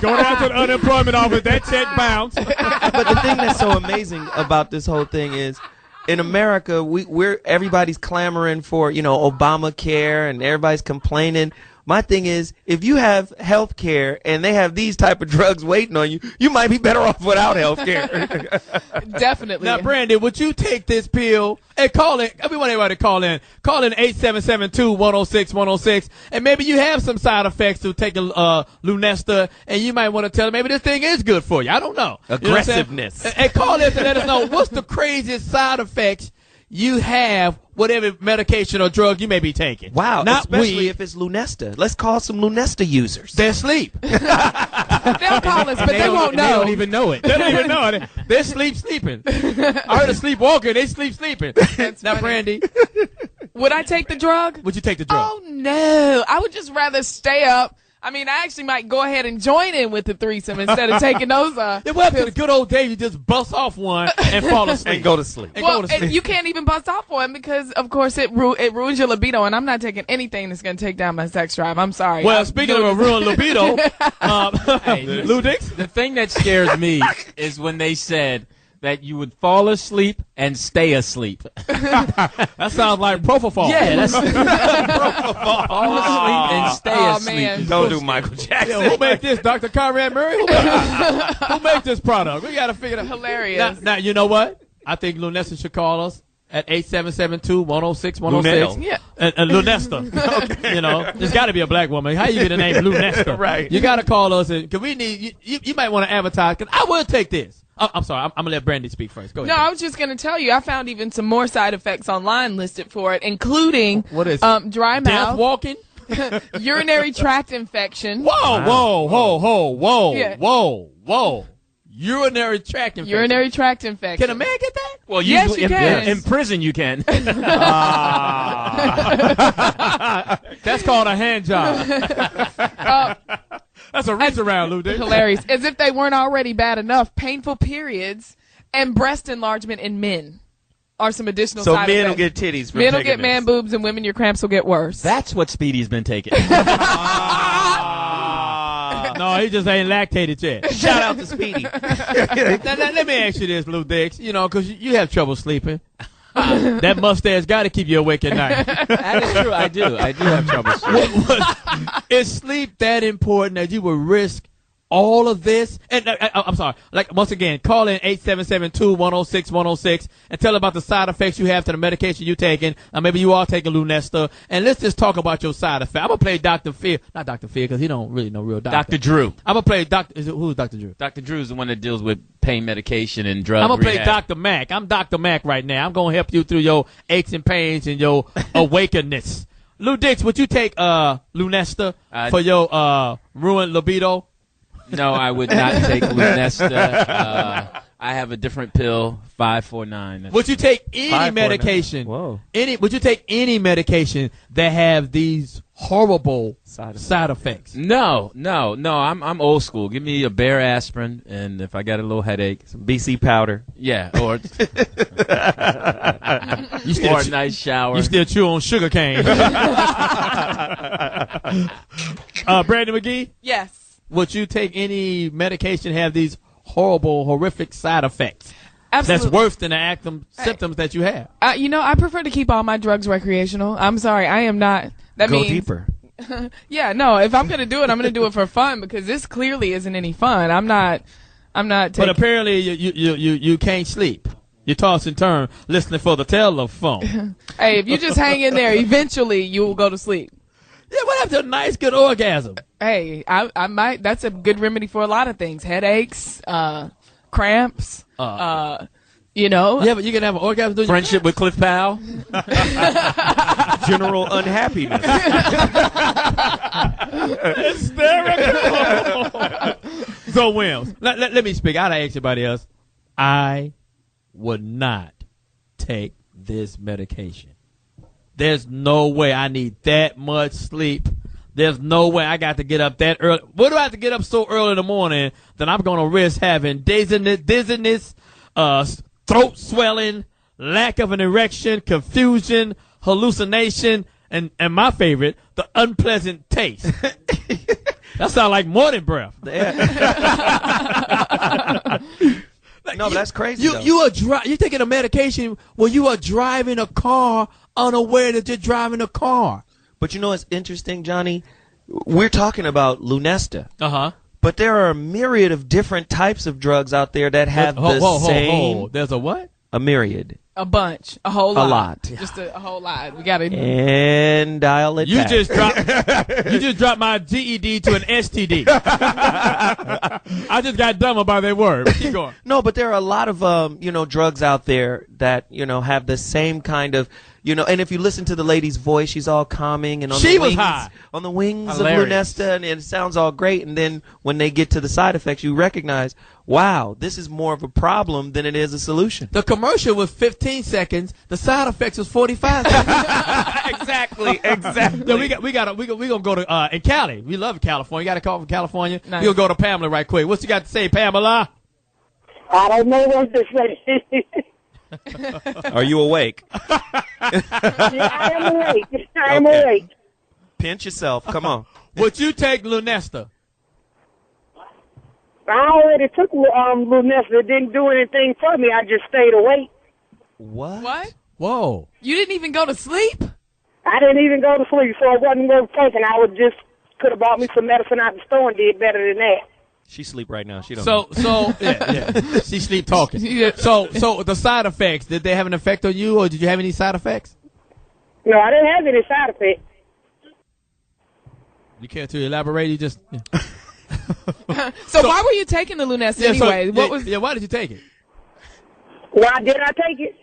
Go down to the unemployment office. That check bounced. But the thing that's so amazing about this whole thing is, in America, everybody's clamoring for, Obamacare, and everybody's complaining. My thing is, if you have health care and they have these type of drugs waiting on you, you might be better off without health care. Definitely. Now, Brandi, would you take this pill and call it? We want everybody to call in. Call in 877-2-106-106. And maybe you have some side effects to take Lunesta, and you might want to tell them maybe this thing is good for you. I don't know. Aggressiveness. And call us and let us know what's the craziest side effects you have, whatever medication or drug you may be taking. Wow, not especially if it's Lunesta. Let's call some Lunesta users. They're asleep. They'll call us, but they won't know. They don't even know it. They don't even know it. They're sleeping. I heard a sleepwalker. They sleeping. Now, Brandi, would I take the drug? Would you take the drug? Oh, no. I would just rather stay up. I mean, I actually might go ahead and join in with the threesome instead of taking those. It was to the good old days. You just bust off one and fall asleep. And go to sleep. And you can't even bust off one because, of course, it ruins your libido, and I'm not taking anything that's going to take down my sex drive. I'm sorry. Well, speaking of a ruined libido, Lou Dix? The thing that scares me is when they said that you would fall asleep and stay asleep. That sounds like propofol. Yeah, that's propofol. Fall asleep and stay asleep. Man. Don't do Michael Jackson. Yeah, who made this? Dr. Conrad Murray? Who made this product? We got to figure it out. Hilarious. Now, you know what? I think Lunesta should call us at 877-2-106-106. Yeah. And Lunesta. Okay. You know, there's got to be a black woman. How you get the name Lunesta? Right. You got to call us because we need. You might want to advertise because I will take this. I'm sorry. I'm gonna let Brandi speak first. Go ahead. No, I was just gonna tell you. I found even some more side effects online listed for it, including what is dry death mouth, walking, urinary tract infection. Whoa. Urinary tract infection. Urinary tract infection. Can a man get that? Well, yes, you can. In prison, you can. That's called a hand job. That's a reach around, Lou Dix. Hilarious. As if they weren't already bad enough, painful periods and breast enlargement in men are some additional side effects. So men will get titties from Men will taking get man this. boobs, and women, your cramps will get worse. That's what Speedy's been taking. No, he just ain't lactated yet. Shout out to Speedy. now, let me ask you this, Lou Dix. You know, because you have trouble sleeping. That mustache got to keep you awake at night. That is true. I do have trouble sleeping. Is sleep that important that you would risk all of this? And I'm sorry. Like, once again, call in 877-2-106-106 and tell about the side effects you have to the medication you're taking. Maybe you are taking Lunesta. And let's just talk about your side effects. I'm going to play Dr. Fear. Not Dr. Fear, because he don't really know real doctor. Dr. Drew. I'm going to play Dr. Who's Dr. Drew? Dr. Drew's the one that deals with pain medication and drug I'm going to play rehab. Dr. Mack. I'm Dr. Mack right now. I'm going to help you through your aches and pains and your awakenness. Lou Dix, would you take Lunesta for your ruined libido? No, I would not take Lunesta. I have a different pill, 549. Would you take any medication? Whoa. Would you take any medication that have these horrible side effects? No. I'm old school. Give me a bare aspirin, and if I got a little headache, Some BC powder. yeah, or or a nice shower. You still chew on sugar cane. Brandi Magee? Yes. Would you take any medication that have these horrible, horrific side effects? Absolutely. That's worse than the symptoms that you have. I prefer to keep all my drugs recreational. I'm sorry, I am not. That Go means deeper. Yeah, no. If I'm gonna do it, I'm gonna do it for fun because this clearly isn't any fun. I'm not. But apparently, you can't sleep. You toss and turn listening for the telephone. Hey, if you just hang in there, eventually you will go to sleep. Yeah, what happened to a nice, good orgasm? Hey, I might. That's a good remedy for a lot of things: headaches, cramps. You know. Yeah, but you can have an orgasm doing friendship with Cliff Powell. General unhappiness. Hysterical. So, Williams, let me speak. I'd ask everybody else. I would not take this medication. There's no way I need that much sleep. There's no way I got to get up that early. What do I have to get up so early in the morning that I'm going to risk having dizziness, throat swelling, lack of an erection, confusion, hallucination, and my favorite, the unpleasant taste. That sounds like morning breath. No, but that's crazy. You're taking a medication where you are driving a car unaware that you're driving a car. But you know what's interesting, Johnny? We're talking about Lunesta. Uh-huh. But there are a myriad of different types of drugs out there that have the same. There's a what? A myriad. A bunch. A whole lot. A lot. Just a whole lot. We got to. And dial it back. You just dropped my GED to an STD. I just got dumb about that word. Keep going. No, but there are a lot of drugs out there that have the same kind of You know, and if you listen to the lady's voice, she's all calming and on She the was wings, high. on the wings Hilarious. of Lunesta, and it sounds all great. And then when they get to the side effects, you recognize, wow, this is more of a problem than it is a solution. The commercial was 15 seconds. The side effects was 45 seconds. Exactly. No, we gonna go to in Cali. We love California. You got a call from California. Nice. We'll go to Pamela right quick. What you got to say, Pamela? I don't know what to say. Are you awake? Yeah, I am awake. I am awake. Pinch yourself. Come on. Would you take Lunesta? I already took Lunesta. It didn't do anything for me. I just stayed awake. What? Whoa. You didn't even go to sleep? I didn't even go to sleep, so I wasn't worth taking. I would just could have bought me some medicine out the store and did better than that. She sleep right now. She don't know. So yeah. She sleep talking. So the side effects, did they have an effect on you, or did you have any side effects? No, I didn't have any side effects. You care to elaborate? You just So why were you taking the Lunesta anyway? Why did you take it? Why did I take it?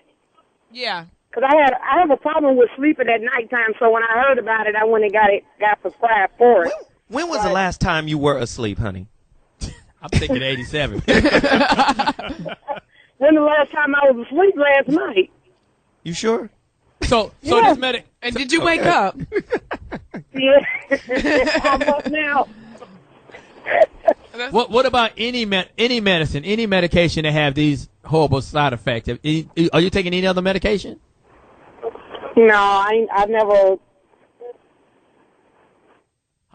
Yeah. Because I have a problem with sleeping at nighttime, so when I heard about it, I went and got prescribed for it. When was the last time you were asleep, honey? I'm thinking 87. When the last time I was asleep last night? You sure? So Yeah. this And did you wake up? Yeah. I'm up now. What about any medicine, any medication that have these horrible side effects? Are you taking any other medication? No, I've never.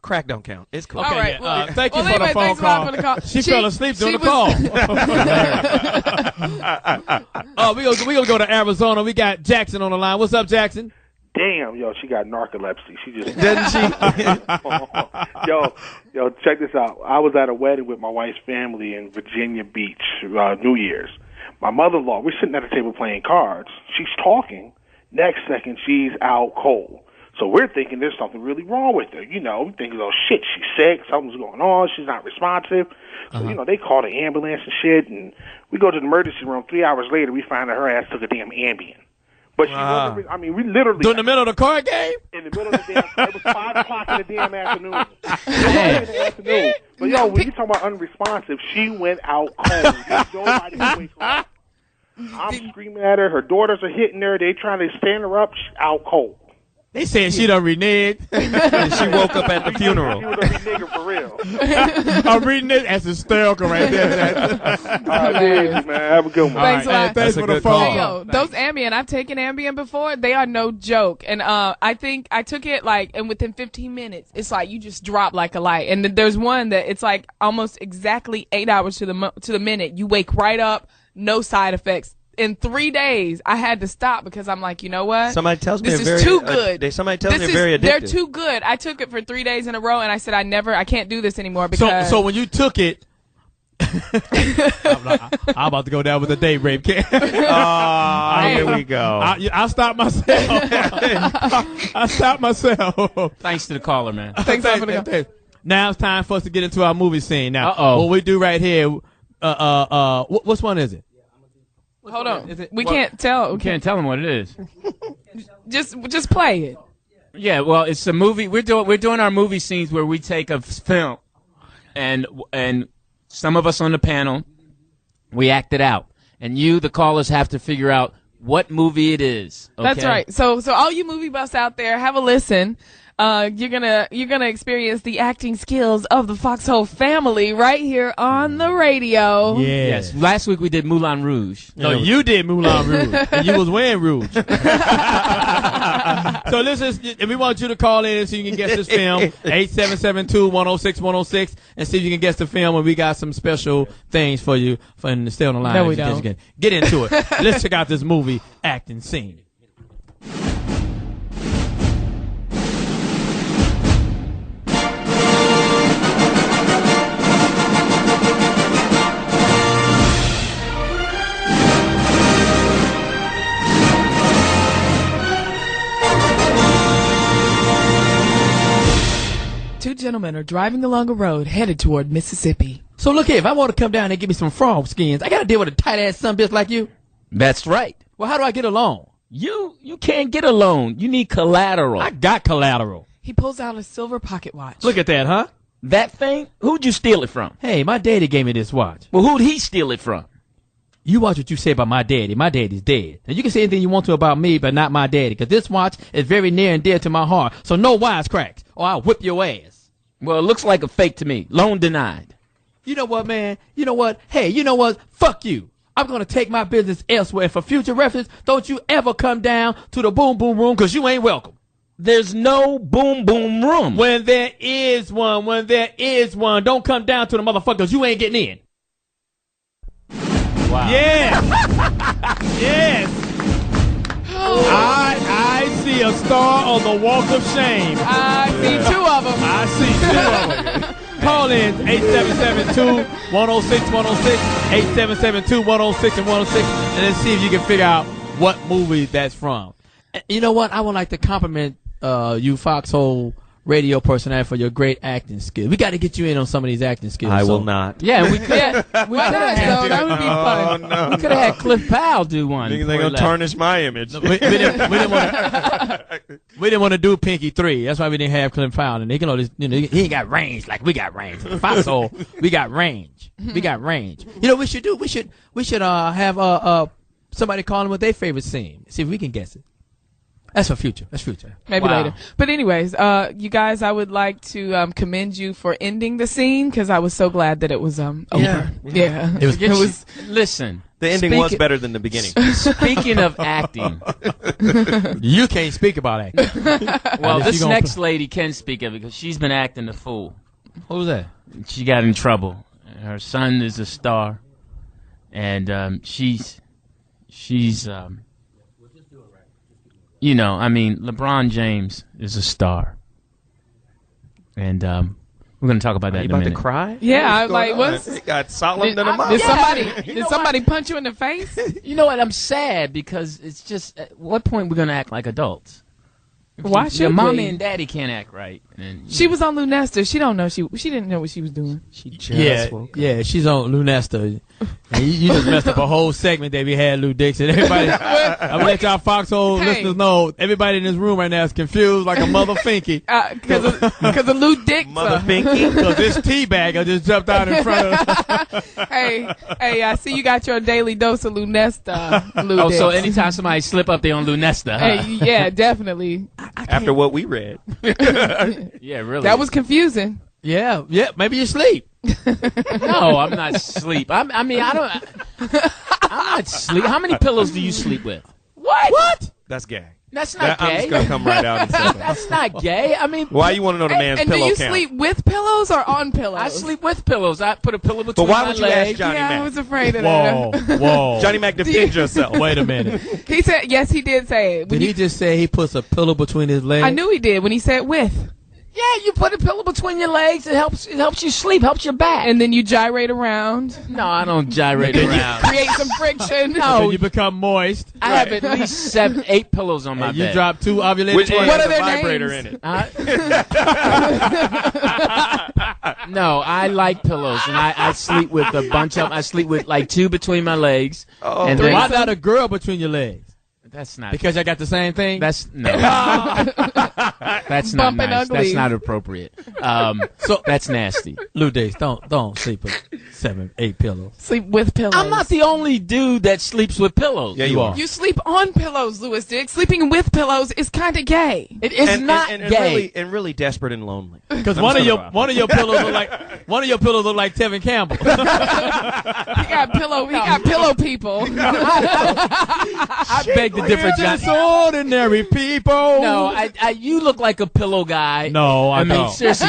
Crack don't count. It's cool. All Okay, right. yeah. Thank you Well, for the anyway, phone thanks a lot call. for the call. She fell asleep during the was- call. We gonna go to Arizona. We got Jackson on the line. What's up, Jackson? Damn, yo, she got narcolepsy. She just Doesn't she? yo, check this out. I was at a wedding with my wife's family in Virginia Beach, New Year's. My mother-in-law, we're sitting at a table playing cards. She's talking. Next second, she's out cold. So we're thinking there's something really wrong with her. You know, we thinking, oh, shit, she's sick. Something's going on. She's not responsive. So, you know, they call the ambulance and shit. And we go to the emergency room. 3 hours later, we find that her ass took a damn Ambien. But she wasn't, I mean, we literally. During the middle of the card game? In the middle of the damn, it was 5 o'clock in the damn afternoon. But yo, when you talk about unresponsive, she went out cold. Nobody could wake her up. I'm screaming at her. Her daughters are hitting her. They trying to stand her up. She's out cold. They saying she done reneged. She woke up at the funeral. She was a nigga for real. I'm reading it as hysterical right there. Man, have a good one. Thanks a lot. Thanks for the phone. Hey, yo, those Ambien, I've taken Ambien before. They are no joke. And I think I took it and within 15 minutes, it's like you just drop like a light. And there's one that it's like almost exactly 8 hours to the minute. You wake right up, no side effects. In 3 days, I had to stop because I'm like, you know what? Somebody tells me this they're is very, too good. Somebody tells me they're very addictive. They're too good. I took it for 3 days in a row, and I said I can't do this anymore because. So when you took it, I'm about to go down with a date rape. Here we go. I stopped myself. I stopped myself. Thanks to the caller, man. Thanks for the call. Now it's time for us to get into our movie scene. Now, Uh-oh. what we do right here, which one is it? Hold on. We can't tell. We can't tell them what it is. Just play it. Yeah, well, it's a movie. We're doing our movie scenes where we take a film, and some of us on the panel, we act it out, and you, the callers, have to figure out what movie it is. Okay? That's right. So all you movie buffs out there, have a listen. You're gonna experience the acting skills of the Foxxhole family right here on the radio. Yeah. Yes. Last week we did Moulin Rouge. No, you did Moulin Rouge. And you was wearing rouge. So listen, and we want you to call in so you can guess this film, 8772-106-106, and see if you can guess the film. And we got some special things for you to stay on the line. No, we don't. Get into it. Let's check out this movie acting scene. Two gentlemen are driving along a road headed toward Mississippi. So look here, if I want to come down and give me some frog skins, I got to deal with a tight-ass sumbitch like you? That's right. Well, how do I get along? You can't get a loan. You need collateral. I got collateral. He pulls out a silver pocket watch. Look at that, huh? That thing? Who'd you steal it from? Hey, my daddy gave me this watch. Well, who'd he steal it from? You watch what you say about my daddy. My daddy's dead. And you can say anything you want to about me, but not my daddy, because this watch is very near and dear to my heart. So no wisecracks, or I'll whip your ass. Well, it looks like a fake to me. Loan denied. You know what, man? You know what? Hey, you know what? Fuck you. I'm going to take my business elsewhere. For future reference, don't you ever come down to the boom boom room, because you ain't welcome. There's no boom boom room. When there is one, don't come down to the motherfuckers. You ain't getting in. Wow. Yes. Yes. I see a star on the walk of shame. I see two of them. I see two of them. Call in 877-2-106-106, 877-2-106 and 106, and let's see if you can figure out what movie that's from. You know what? I would like to compliment you Foxxhole Radio personality for your great acting skills. We got to get you in on some of these acting skills. I will not. Yeah, we could. Why not? So that would be fun. Oh, no. We could have had Cliff Powell do one. They're going to tarnish my image. We didn't want to do Pinky 3. That's why we didn't have Cliff Powell. And he ain't got range like we got range. Foxxhole, we got range. We got range. You know what we should do? We should have somebody call them with their favorite scene. See if we can guess it. That's for future. That's future. Maybe later. But anyways, you guys, I would like to commend you for ending the scene, because I was so glad that it was over. Yeah. It was. Listen. The ending was better than the beginning. Speaking of acting. You can't speak about acting. Well, this next lady can speak of it, because she's been acting the fool. Who's that? She got in trouble. Her son is a star. And she's you know, I mean, LeBron James is a star, and we're going to talk about that in a minute. About to cry? Yeah, I was like, what's... It got solemn than a mouse. Did somebody punch you in the face? You know what? I'm sad, because it's just, at what point we're going to act like adults? Why should your we? mommy and daddy can't act right. And, she was on Lunesta. She don't know. She didn't know what she was doing. She just woke up. Yeah, she's on Lunesta. And you just messed up a whole segment that we had, Lou Dixon. Everybody, I'm gonna let y'all Foxxhole listeners know. Everybody in this room right now is confused like a mother finky. Because of Lou Dixon. Mother finky. Because this teabagger just jumped out in front of us. Hey, I see you got your daily dose of Lunesta, Lou Dixon. So anytime somebody slip up there on Lunesta, huh? Hey, yeah, definitely. After what we read. Yeah, really. That was confusing. Yeah, maybe you sleep. No, I'm not asleep. I'm not sleep. How many pillows do you sleep with? What? That's gay. That's not gay. I'm just gonna come right out and say that. That's not gay. I mean, why you want to know the man's pillow count? And do you sleep with pillows or on pillows? I sleep with pillows. I put a pillow between my legs. But why would you ask Johnny Mack? I was afraid of that. Whoa. Johnny Mack, defend yourself. Wait a minute. He said, yes, he did say it. Did he just say he puts a pillow between his legs? I knew he did when he said with. Yeah, you put a pillow between your legs. It helps you sleep. Helps your back. And then you gyrate around. No, I don't gyrate around. Create some friction. No, then you become moist. I have at least 7, 8 pillows on my bed. You drop 2 ovulated. Which one What has are a their vibrator names? in it? No, I like pillows, and I sleep with a bunch of. I sleep with like 2 between my legs. Oh, and why not a girl between your legs? That's not because I got the same thing. That's no. That's not Bumping nice. ugly. That's not appropriate. So that's nasty. Lou Dix, don't sleep with 7, 8 pillows. Sleep with pillows. I'm not the only dude that sleeps with pillows. Yeah, you are. You sleep on pillows, Louis Dix. Sleeping with pillows is kind of gay. It is not gay. And really desperate and lonely. Because one of your pillows look like Tevin Campbell. He got pillow people. I beg to differ, Johnny. Ordinary people. No, you look like a pillow guy. No, I mean, don't. seriously,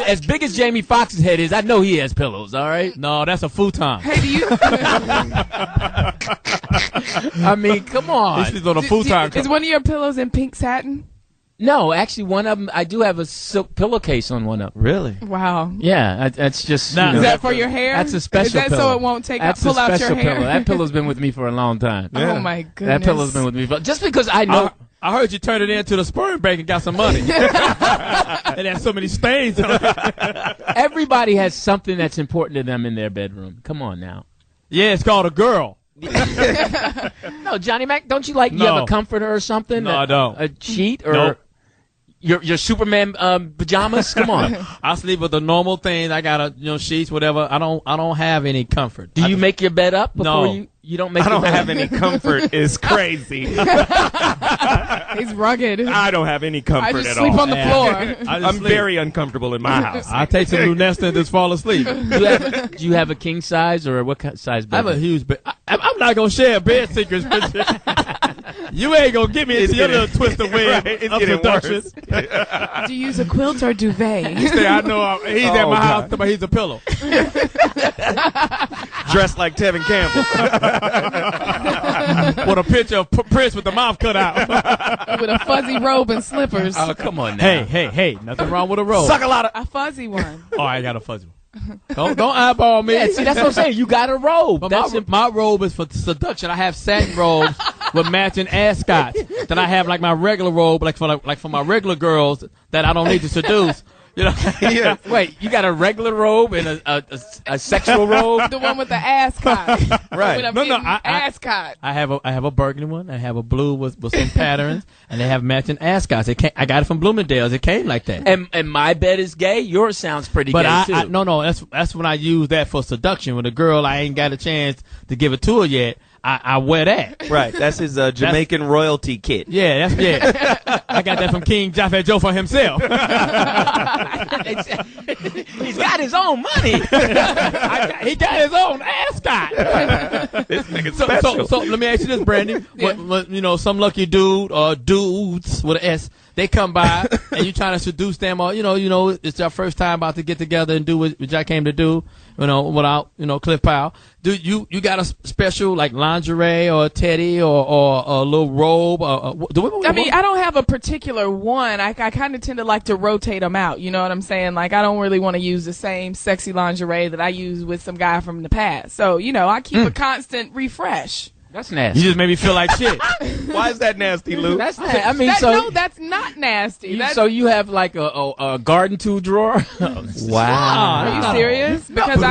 as big as Jamie Foxx's head is, I know he has pillows. All right. No, that's a futon. Hey, do you? I mean, come on. This is on a futon. Is one of your pillows in pink satin? No, actually, one of them. I do have a silk pillowcase on one of them. Really? Wow. Yeah, that's just. Now, is that for your hair? That's a special. Is that pillow. so it won't pull out your hair? Pillow. That pillow's been with me for a long time. Yeah. Oh my goodness. That pillow's been with me just because I know. I heard you turned it into the sperm bank and got some money. It has so many stains on it. Everybody has something that's important to them in their bedroom. Come on now. Yeah, it's called a girl. No, Johnny Mack, don't you like you have a comforter or something? No, I don't. A sheet or Nope. your Superman pajamas? Come on. I sleep with the normal things. I got sheets, whatever. I don't have any comfort. Do you make your bed up before No. you don't make I your don't bed have up? any comfort is crazy. He's rugged. I don't have any comfort I just at sleep all. on the floor. I'm very uncomfortable in my house. I take some Lunesta and just fall asleep. Do you have a king size or what size bed? I have a huge bed. I'm not gonna share bed secrets with you. You ain't gonna get me into your little twisted way right, it's of getting seduction. Do you use a quilt or duvet? You say I know he's at my house, but he's a pillow. Dressed like Tevin Campbell. With a picture of Prince with the mouth cut out. With a fuzzy robe and slippers. Oh, come on now. Hey, nothing wrong with a robe. Suck a lot of. A fuzzy one. Oh, I got a fuzzy one. Don't eyeball me. Yeah, see, that's what I'm saying. You got a robe. But my robe is for seduction. I have satin robes with matching ascots. Then I have like my regular robe, like for my regular girls that I don't need to seduce. You know? Yeah. Wait, you got a regular robe and a sexual robe? The one with the ascot. Right. With a No, ascot. I have a burgundy one. I have a blue with some patterns, and they have matching ascots. I got it from Bloomingdale's. It came like that. And my bed is gay. Yours sounds pretty But gay too. no, that's when I use that for seduction. When a girl I ain't got a chance to give it to her yet, I wear that. Right, that's his Jamaican royalty kit. Yeah, I got that from King Jaffa Joffa himself. He's got his own money. He got his own ascot. This nigga's special. So let me ask you this, Brandi. What, some lucky dude or dudes with an S, they come by and you trying to seduce them, or it's your first time about to get together and do what I came to do. Without Cliff Powell. Do you got a special like lingerie or a teddy or a little robe? I mean, I don't have a particular one. I kind of tend to like to rotate them out. You know what I'm saying? Like, I don't really want to use the same sexy lingerie that I used with some guy from the past. So, I keep a constant refresh. That's nasty. You just made me feel like shit. Why is that nasty, Lou? That's nasty. I mean, no, that's not nasty. So you have like a garden tool drawer? Wow. Are you serious? Because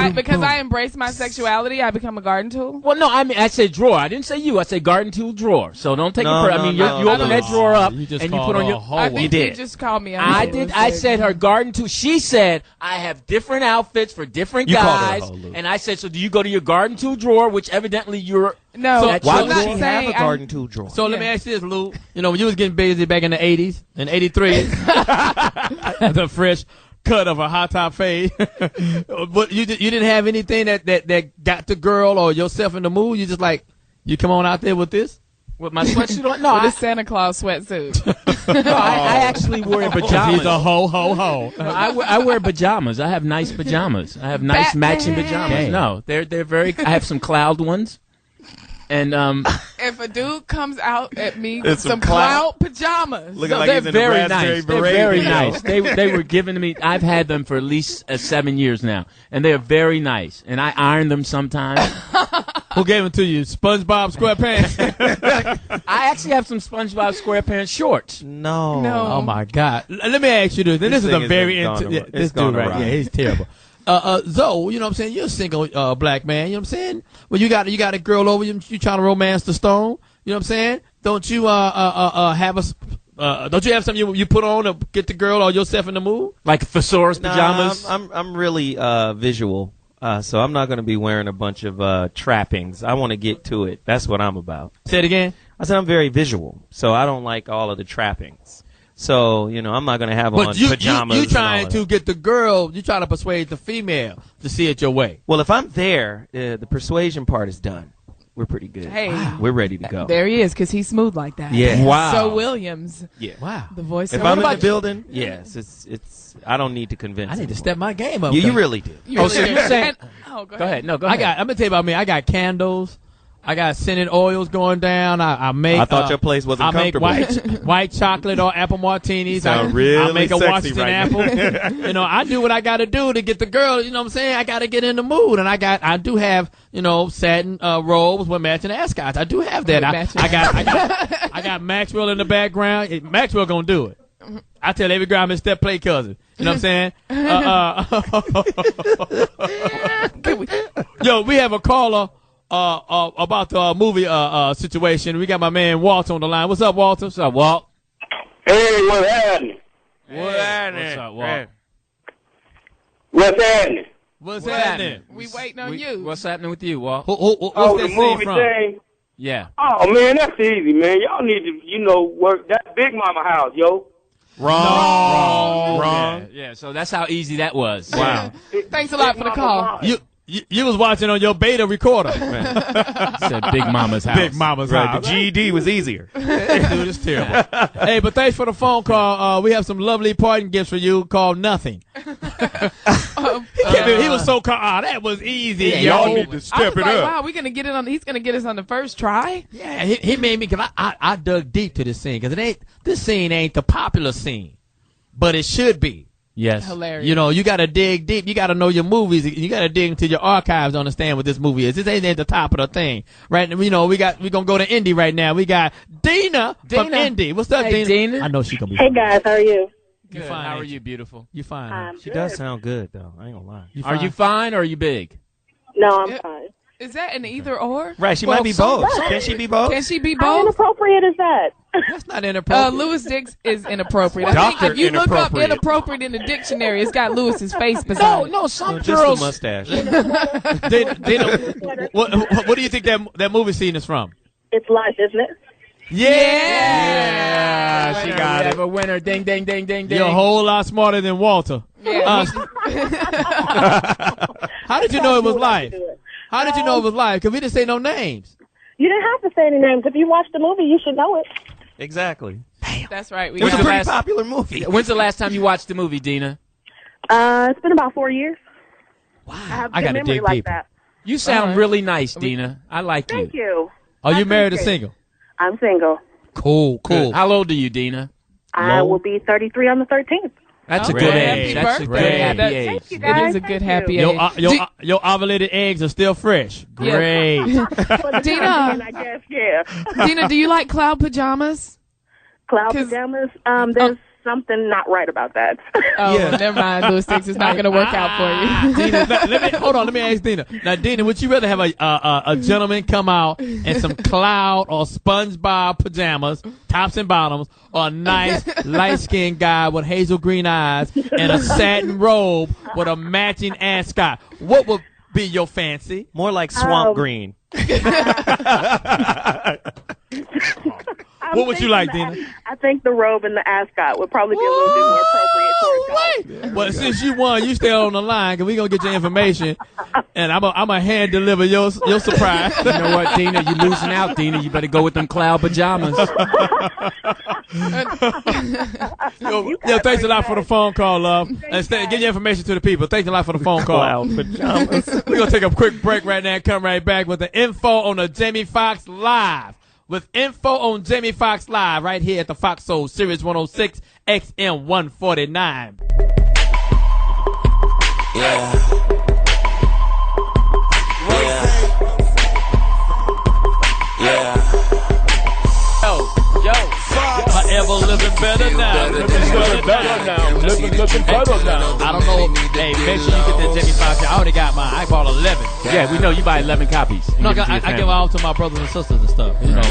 I embrace my sexuality, I become a garden tool? Well, no, I mean, I said drawer. I didn't say you. I said garden tool drawer. So don't take it for. I mean, you open that drawer up and you put on your. I think you just called me. I did. I said her garden tool. She said I have different outfits for different guys, and I said, so do you go to your garden tool drawer, which evidently you're. No, why I'm would not she have saying a garden tool drawer? So let me ask you this, Lou. When you was getting busy back in the 80s, in 83, the fresh cut of a hot top fade, but you didn't have anything that got the girl or yourself in the mood? You just like, you come on out there with this? With my sweatsuit on? No, with a Santa Claus sweatsuit. No, I actually wear pajamas. He's a ho. No, I wear pajamas. I have nice pajamas. I have nice matching pajamas. Dang. No, they're very. I have some cloud ones, and If a dude comes out at me It's with some some cloud pajamas, Looking like they're he's in a very raspberry nice. They're beret very video. nice. They were given to me. I've had them for at least 7 years now, and they're very nice. And I iron them sometimes. Who gave them to you? SpongeBob SquarePants? I actually have some SpongeBob SquarePants shorts. No. Oh my God! Let me ask you this. And this is thing a is very gone awry. this It's dude gone right awry. here. He's terrible. Zoe, you know what I'm saying? You're a single black man. You know what I'm saying? Well, you got a girl over you. You trying to romance the stone. You know what I'm saying? Don't you have don't you have something you put on to get the girl or yourself in the mood? Like thesaurus pajamas? I'm really visual. So I'm not going to be wearing a bunch of trappings. I want to get to it. That's what I'm about. Say it again. I said I'm very visual, so I don't like all of the trappings. So, I'm not going to have on pajamas. You trying to get the girl, you trying to persuade the female to see it your way. Well, if I'm there, the persuasion part is done. We're pretty good. Hey. We're ready to go. there he is, because he's smooth like that. Yeah. Wow. So Williams. Yeah. Wow. The voice If of I'm in the building, yes, it's. I don't need to convince. I need to anymore. step my game up. You really do. You so really you're do. saying- Go Go ahead. No, go ahead. I'm gonna tell you about me. I got candles. I got scented oils going down. I make. I thought your place wasn't comfortable. I make white chocolate or apple martinis. Sound I really make a sexy Washington right apple. now. I do what I got to do to get the girl. You know what I'm saying? I got to get in the mood, and I do have satin robes with matching ascots. I do have that. I got Maxwell in the background. Maxwell gonna do it. I tell every girl I'm his step play cousin. You know what I'm saying? Yo, we have a caller about the movie situation. We got my man Walt on the line. What's up, Walter? What's up, Walt? Hey, what's happening? What's happening? What's up, Walt? What's happening? What's happening? We waiting on you. What's happening with you, Walt? What's the movie from? thing? Yeah. Oh, man, that's easy, man. Y'all need to, work. That's Big Mama house, yo. Wrong. Yeah, so that's how easy that was. Wow. Thanks a lot for the call. You was watching on your beta recorder. Said Big Mama's house. Big Mama's house. The GED was easier. Dude, it's terrible. Hey, but thanks for the phone call. We have some lovely parting gifts for you called Nothing. He was so calm. That was easy. Yeah, y'all need to step it up. Wow, we're gonna get it on. He's gonna get us on the first try. Yeah, he made me, because I dug deep to this scene, because this scene ain't the popular scene, but it should be. Yes. Hilarious. You got to dig deep. You got to know your movies. You got to dig into your archives to understand what this movie is. This ain't at the top of the thing, right? We're gonna go to Indy right now. We got Dina from Indy. What's up, Dina? I know she gonna be. Hey guys, how are you? Good. How are you, beautiful? You fine? She does sound good, though. I ain't gonna lie. Are you fine or are you big? No, I'm fine. Is that an either or? Right, she might be both. Can she be both? Can she be How both? inappropriate is that? That's not inappropriate. Louis Dix is inappropriate. I think if you look up inappropriate in the dictionary, it's got Lewis's face beside it. No, some Just girls. the mustache. Dina, what do you think that movie scene is from? It's life, isn't it? Yeah, she got it. We have a winner. Ding, ding, ding, ding, ding. You're a whole lot smarter than Walter. Yeah. How did you know it was life? How did you know it was live? Because we didn't say no names. You didn't have to say any names. If you watched the movie, you should know it. Exactly. That's right. It was a pretty popular movie. When's the last time you watched the movie, Dina? It's been about 4 years. Wow. I have I good gotta memory dig like deeper. that. You sound really nice, Dina. I like you. Thank you. Are you married or single? I'm single. Cool. How old are you, Dina? I will be 33 on the 13th. That's a good age. That's a good happy age. Thank you, guys. It is a good happy age. Your ovulated eggs are still fresh. Great. Dina, I guess, yeah. Dina, do you like cloud pajamas? Cloud pajamas? There's something not right about that. Oh, never mind. Louis Dix is not going to work out for you. Dina, let me ask Dina. Now, Dina, would you rather have a gentleman come out in some cloud or SpongeBob pajamas, tops and bottoms, or a nice light-skinned guy with hazel green eyes and a satin robe with a matching ascot? What would be your fancy? More like swamp green. What would you like, Dina? I think the robe and the ascot would probably be a little bit more appropriate for a guy. Well, since you won, you stay on the line, because we're going to get your information, and I'm going to hand deliver your surprise. You know what, Dina? You're losing out, Dina. You better go with them cloud pajamas. Yo, thanks a lot for the phone call, love. And get your information to the people. Thanks a lot for the phone call. Cloud pajamas. We're going to take a quick break right now and come right back with the info on the Jamie Foxx Live. With info on Jamie Foxx Live right here at the Foxxhole Series 106 XM 149. Yeah. Forever living better now. Living better now. I don't know. Hey, make sure you get that Jamie Foxx. I already got mine. I bought 11. Yeah, we know you buy 11 copies. No, I give it all to my brothers and sisters and stuff. You know.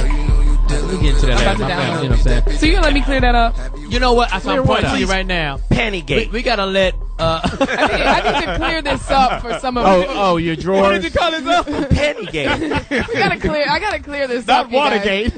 We get into that later. You know what I'm saying? So you gonna let me clear that up? You know what? I'm pointing to you right now. Pantygate. We gotta let. I need to clear this up for some of you. Oh, your drawers. What did you call this up? Pantygate. I gotta clear this Not up. Not Watergate.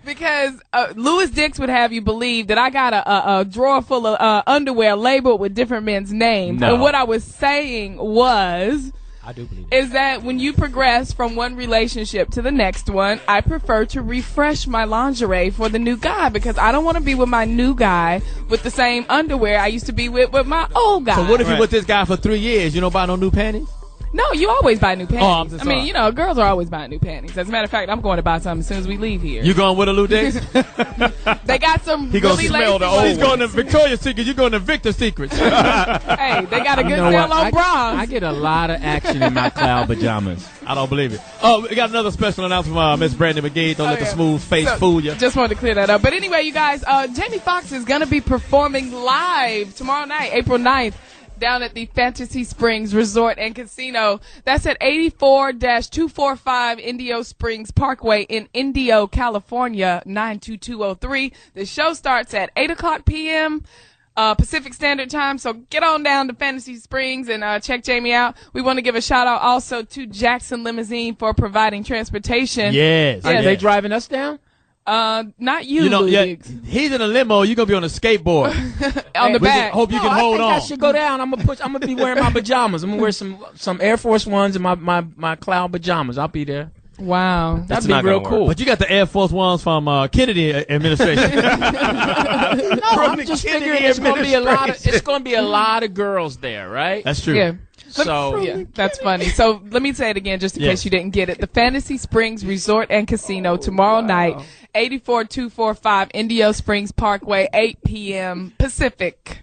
Because Louis Dix would have you believe that I got a drawer full of underwear labeled with different men's names. No. And what I was saying was, I do believe is that when you progress from one relationship to the next one, I prefer to refresh my lingerie for the new guy, because I don't want to be with my new guy with the same underwear I used to be with my old guy. So what if you with this guy for 3 years? You don't buy no new panties? No, you always buy new panties. Oh, I'm just I mean, girls are always buying new panties. As a matter of fact, I'm going to buy some as soon as we leave here. You going with a Lou Dix? They got some He really gonna smell lacy the old. ones. He's going to Victoria's Secret. You're going to Victor's Secret. Hey, they got a good You know sale what? on bras. I get a lot of action in my cloud pajamas. I don't believe it. Oh, we got another special announcement from Miss Brandi Magee. Don't let the smooth face fool you. Just wanted to clear that up. But anyway, you guys, Jamie Foxx is going to be performing live tomorrow night, April 9th, down at the Fantasy Springs Resort and Casino. That's at 84-245 Indio Springs Parkway in Indio, California, 92203. The show starts at 8 o'clock p.m. Pacific Standard Time, so get on down to Fantasy Springs and check Jamie out. We want to give a shout out also to Jackson Limousine for providing transportation. Yes. Are they driving us down? Not you, he's in a limo. You're gonna be on a skateboard on the back. Hope you can hold on. I should go down. I'm gonna be wearing my pajamas. I'm gonna wear some Air Force Ones and my cloud pajamas. I'll be there. Wow, that'd be real cool. But you got the Air Force Ones from Kennedy administration. No, I'm just figuring it's gonna be a lot of girls there, right? That's true. Yeah. So yeah, that's funny. So let me say it again, just in case you didn't get it. The Fantasy Springs Resort and Casino tomorrow night, 84-245 Indio Springs Parkway, 8 p.m. Pacific.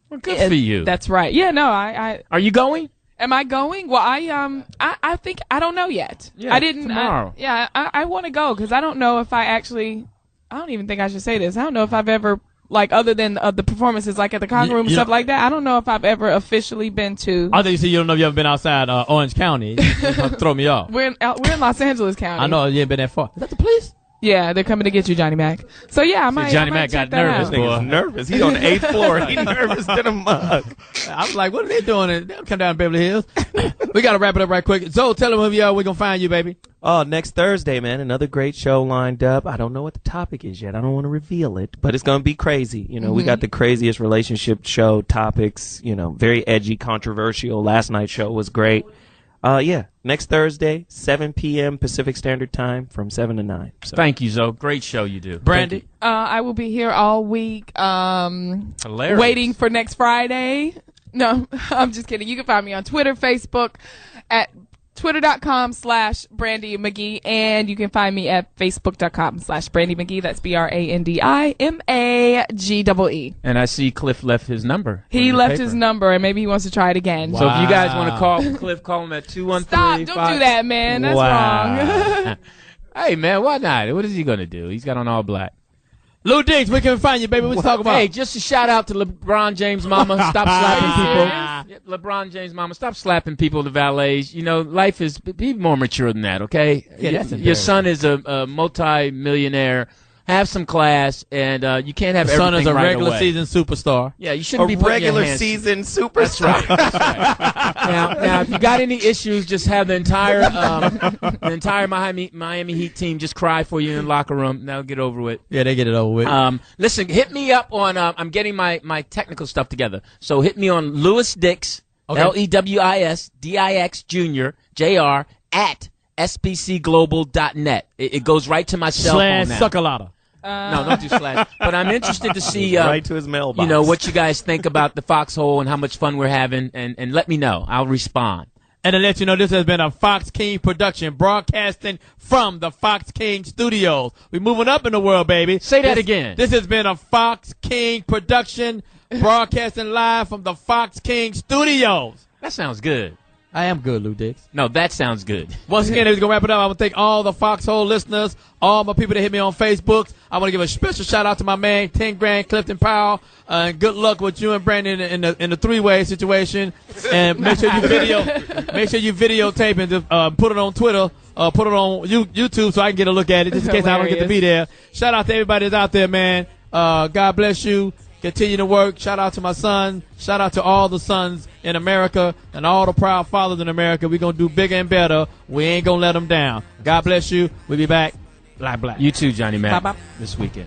Well, good for you. That's right. Yeah. No, I. Are you going? Am I going? Well, I think I don't know yet. Yeah, I didn't. Tomorrow. I want to go because I don't know if I don't even think I should say this. I don't know if I've ever, like, other than the performances, like at the Conga Room and stuff like that. I don't know if I've ever officially been to. I think you said you don't know if you ever been outside Orange County. You throw me off. We're in Los Angeles County. I know you ain't been that far. Is that the police? Yeah, they're coming to get you, Johnny Mack. So yeah, I might. Johnny Mack got nervous. He's nervous. He's on the 8th floor. He's nervous than a mug. I was like, what are they doing? They'll come down to Beverly Hills. We got to wrap it up right quick. So tell them who we are. We're going to find you, baby. Oh, next Thursday, man. Another great show lined up. I don't know what the topic is yet. I don't want to reveal it, but it's going to be crazy. You know, we got the craziest relationship show topics, very edgy, controversial. Last night's show was great. Next Thursday, 7 p.m. Pacific Standard Time from 7 to 9. So. Thank you, Zoe. Great show you do. Brandi? I will be here all week, Hilarious. waiting for next Friday. No, I'm just kidding. You can find me on Twitter, Facebook, at twitter.com/Brandi Magee, and you can find me at facebook.com/Brandi Magee. That's BRANDIMAGEE. And I see Cliff left his number. He left his number, and maybe he wants to try it again. Wow. So if you guys want to call Cliff, call him at 213. Stop! Don't do that, man. That's wrong. Hey, man, why not? What is he going to do? He's got on all black. Lou Dix, where can we find you, baby? What you talk about? Hey, just a shout out to LeBron James' mama. Stop slapping people. LeBron James' mama, stop slapping people, the valets. Life is, be more mature than that, okay? Yeah, that's your son is a multi-millionaire. Have some class, and you can't have everything right away. Son is a regular season superstar. Yeah, you shouldn't be putting regular your hands. season superstar. That's right. Now, if you got any issues, just have the entire Miami Heat team just cry for you in the locker room. Now get over with. Yeah, they get it over with. Listen, hit me up on. I'm getting my technical stuff together, so hit me on Lewis Dix, LEWIS DIX Jr. JR at spcglobal.net. It goes right to my cell phone now. /Suckalata. No, don't do slash. But I'm interested to see right to his mailbox. What you guys think about the Foxxhole and how much fun we're having, and let me know. I'll respond. And to let you know, this has been a Fox King production, broadcasting from the Fox King studios. We're moving up in the world, baby. Say that again. This has been a Fox King production, broadcasting live from the Fox King studios. That sounds good. I am good, Lou Dix. No, that sounds good. Once again, we're going to wrap it up. I want to thank all the Foxxhole listeners, all my people that hit me on Facebook. I want to give a special shout out to my man, 10 grand, Clifton Powell. And good luck with you and Brandon in the three-way situation. And make sure you videotape and put it on Twitter, put it on YouTube so I can get a look at it just in case I don't get to be there. Shout out to everybody that's out there, man. God bless you. Continue to work. Shout out to my son. Shout out to all the sons in America and all the proud fathers in America. We're going to do bigger and better. We ain't going to let them down. God bless you. We'll be back. Black. You too, Johnny Mack. Bye-bye. This weekend.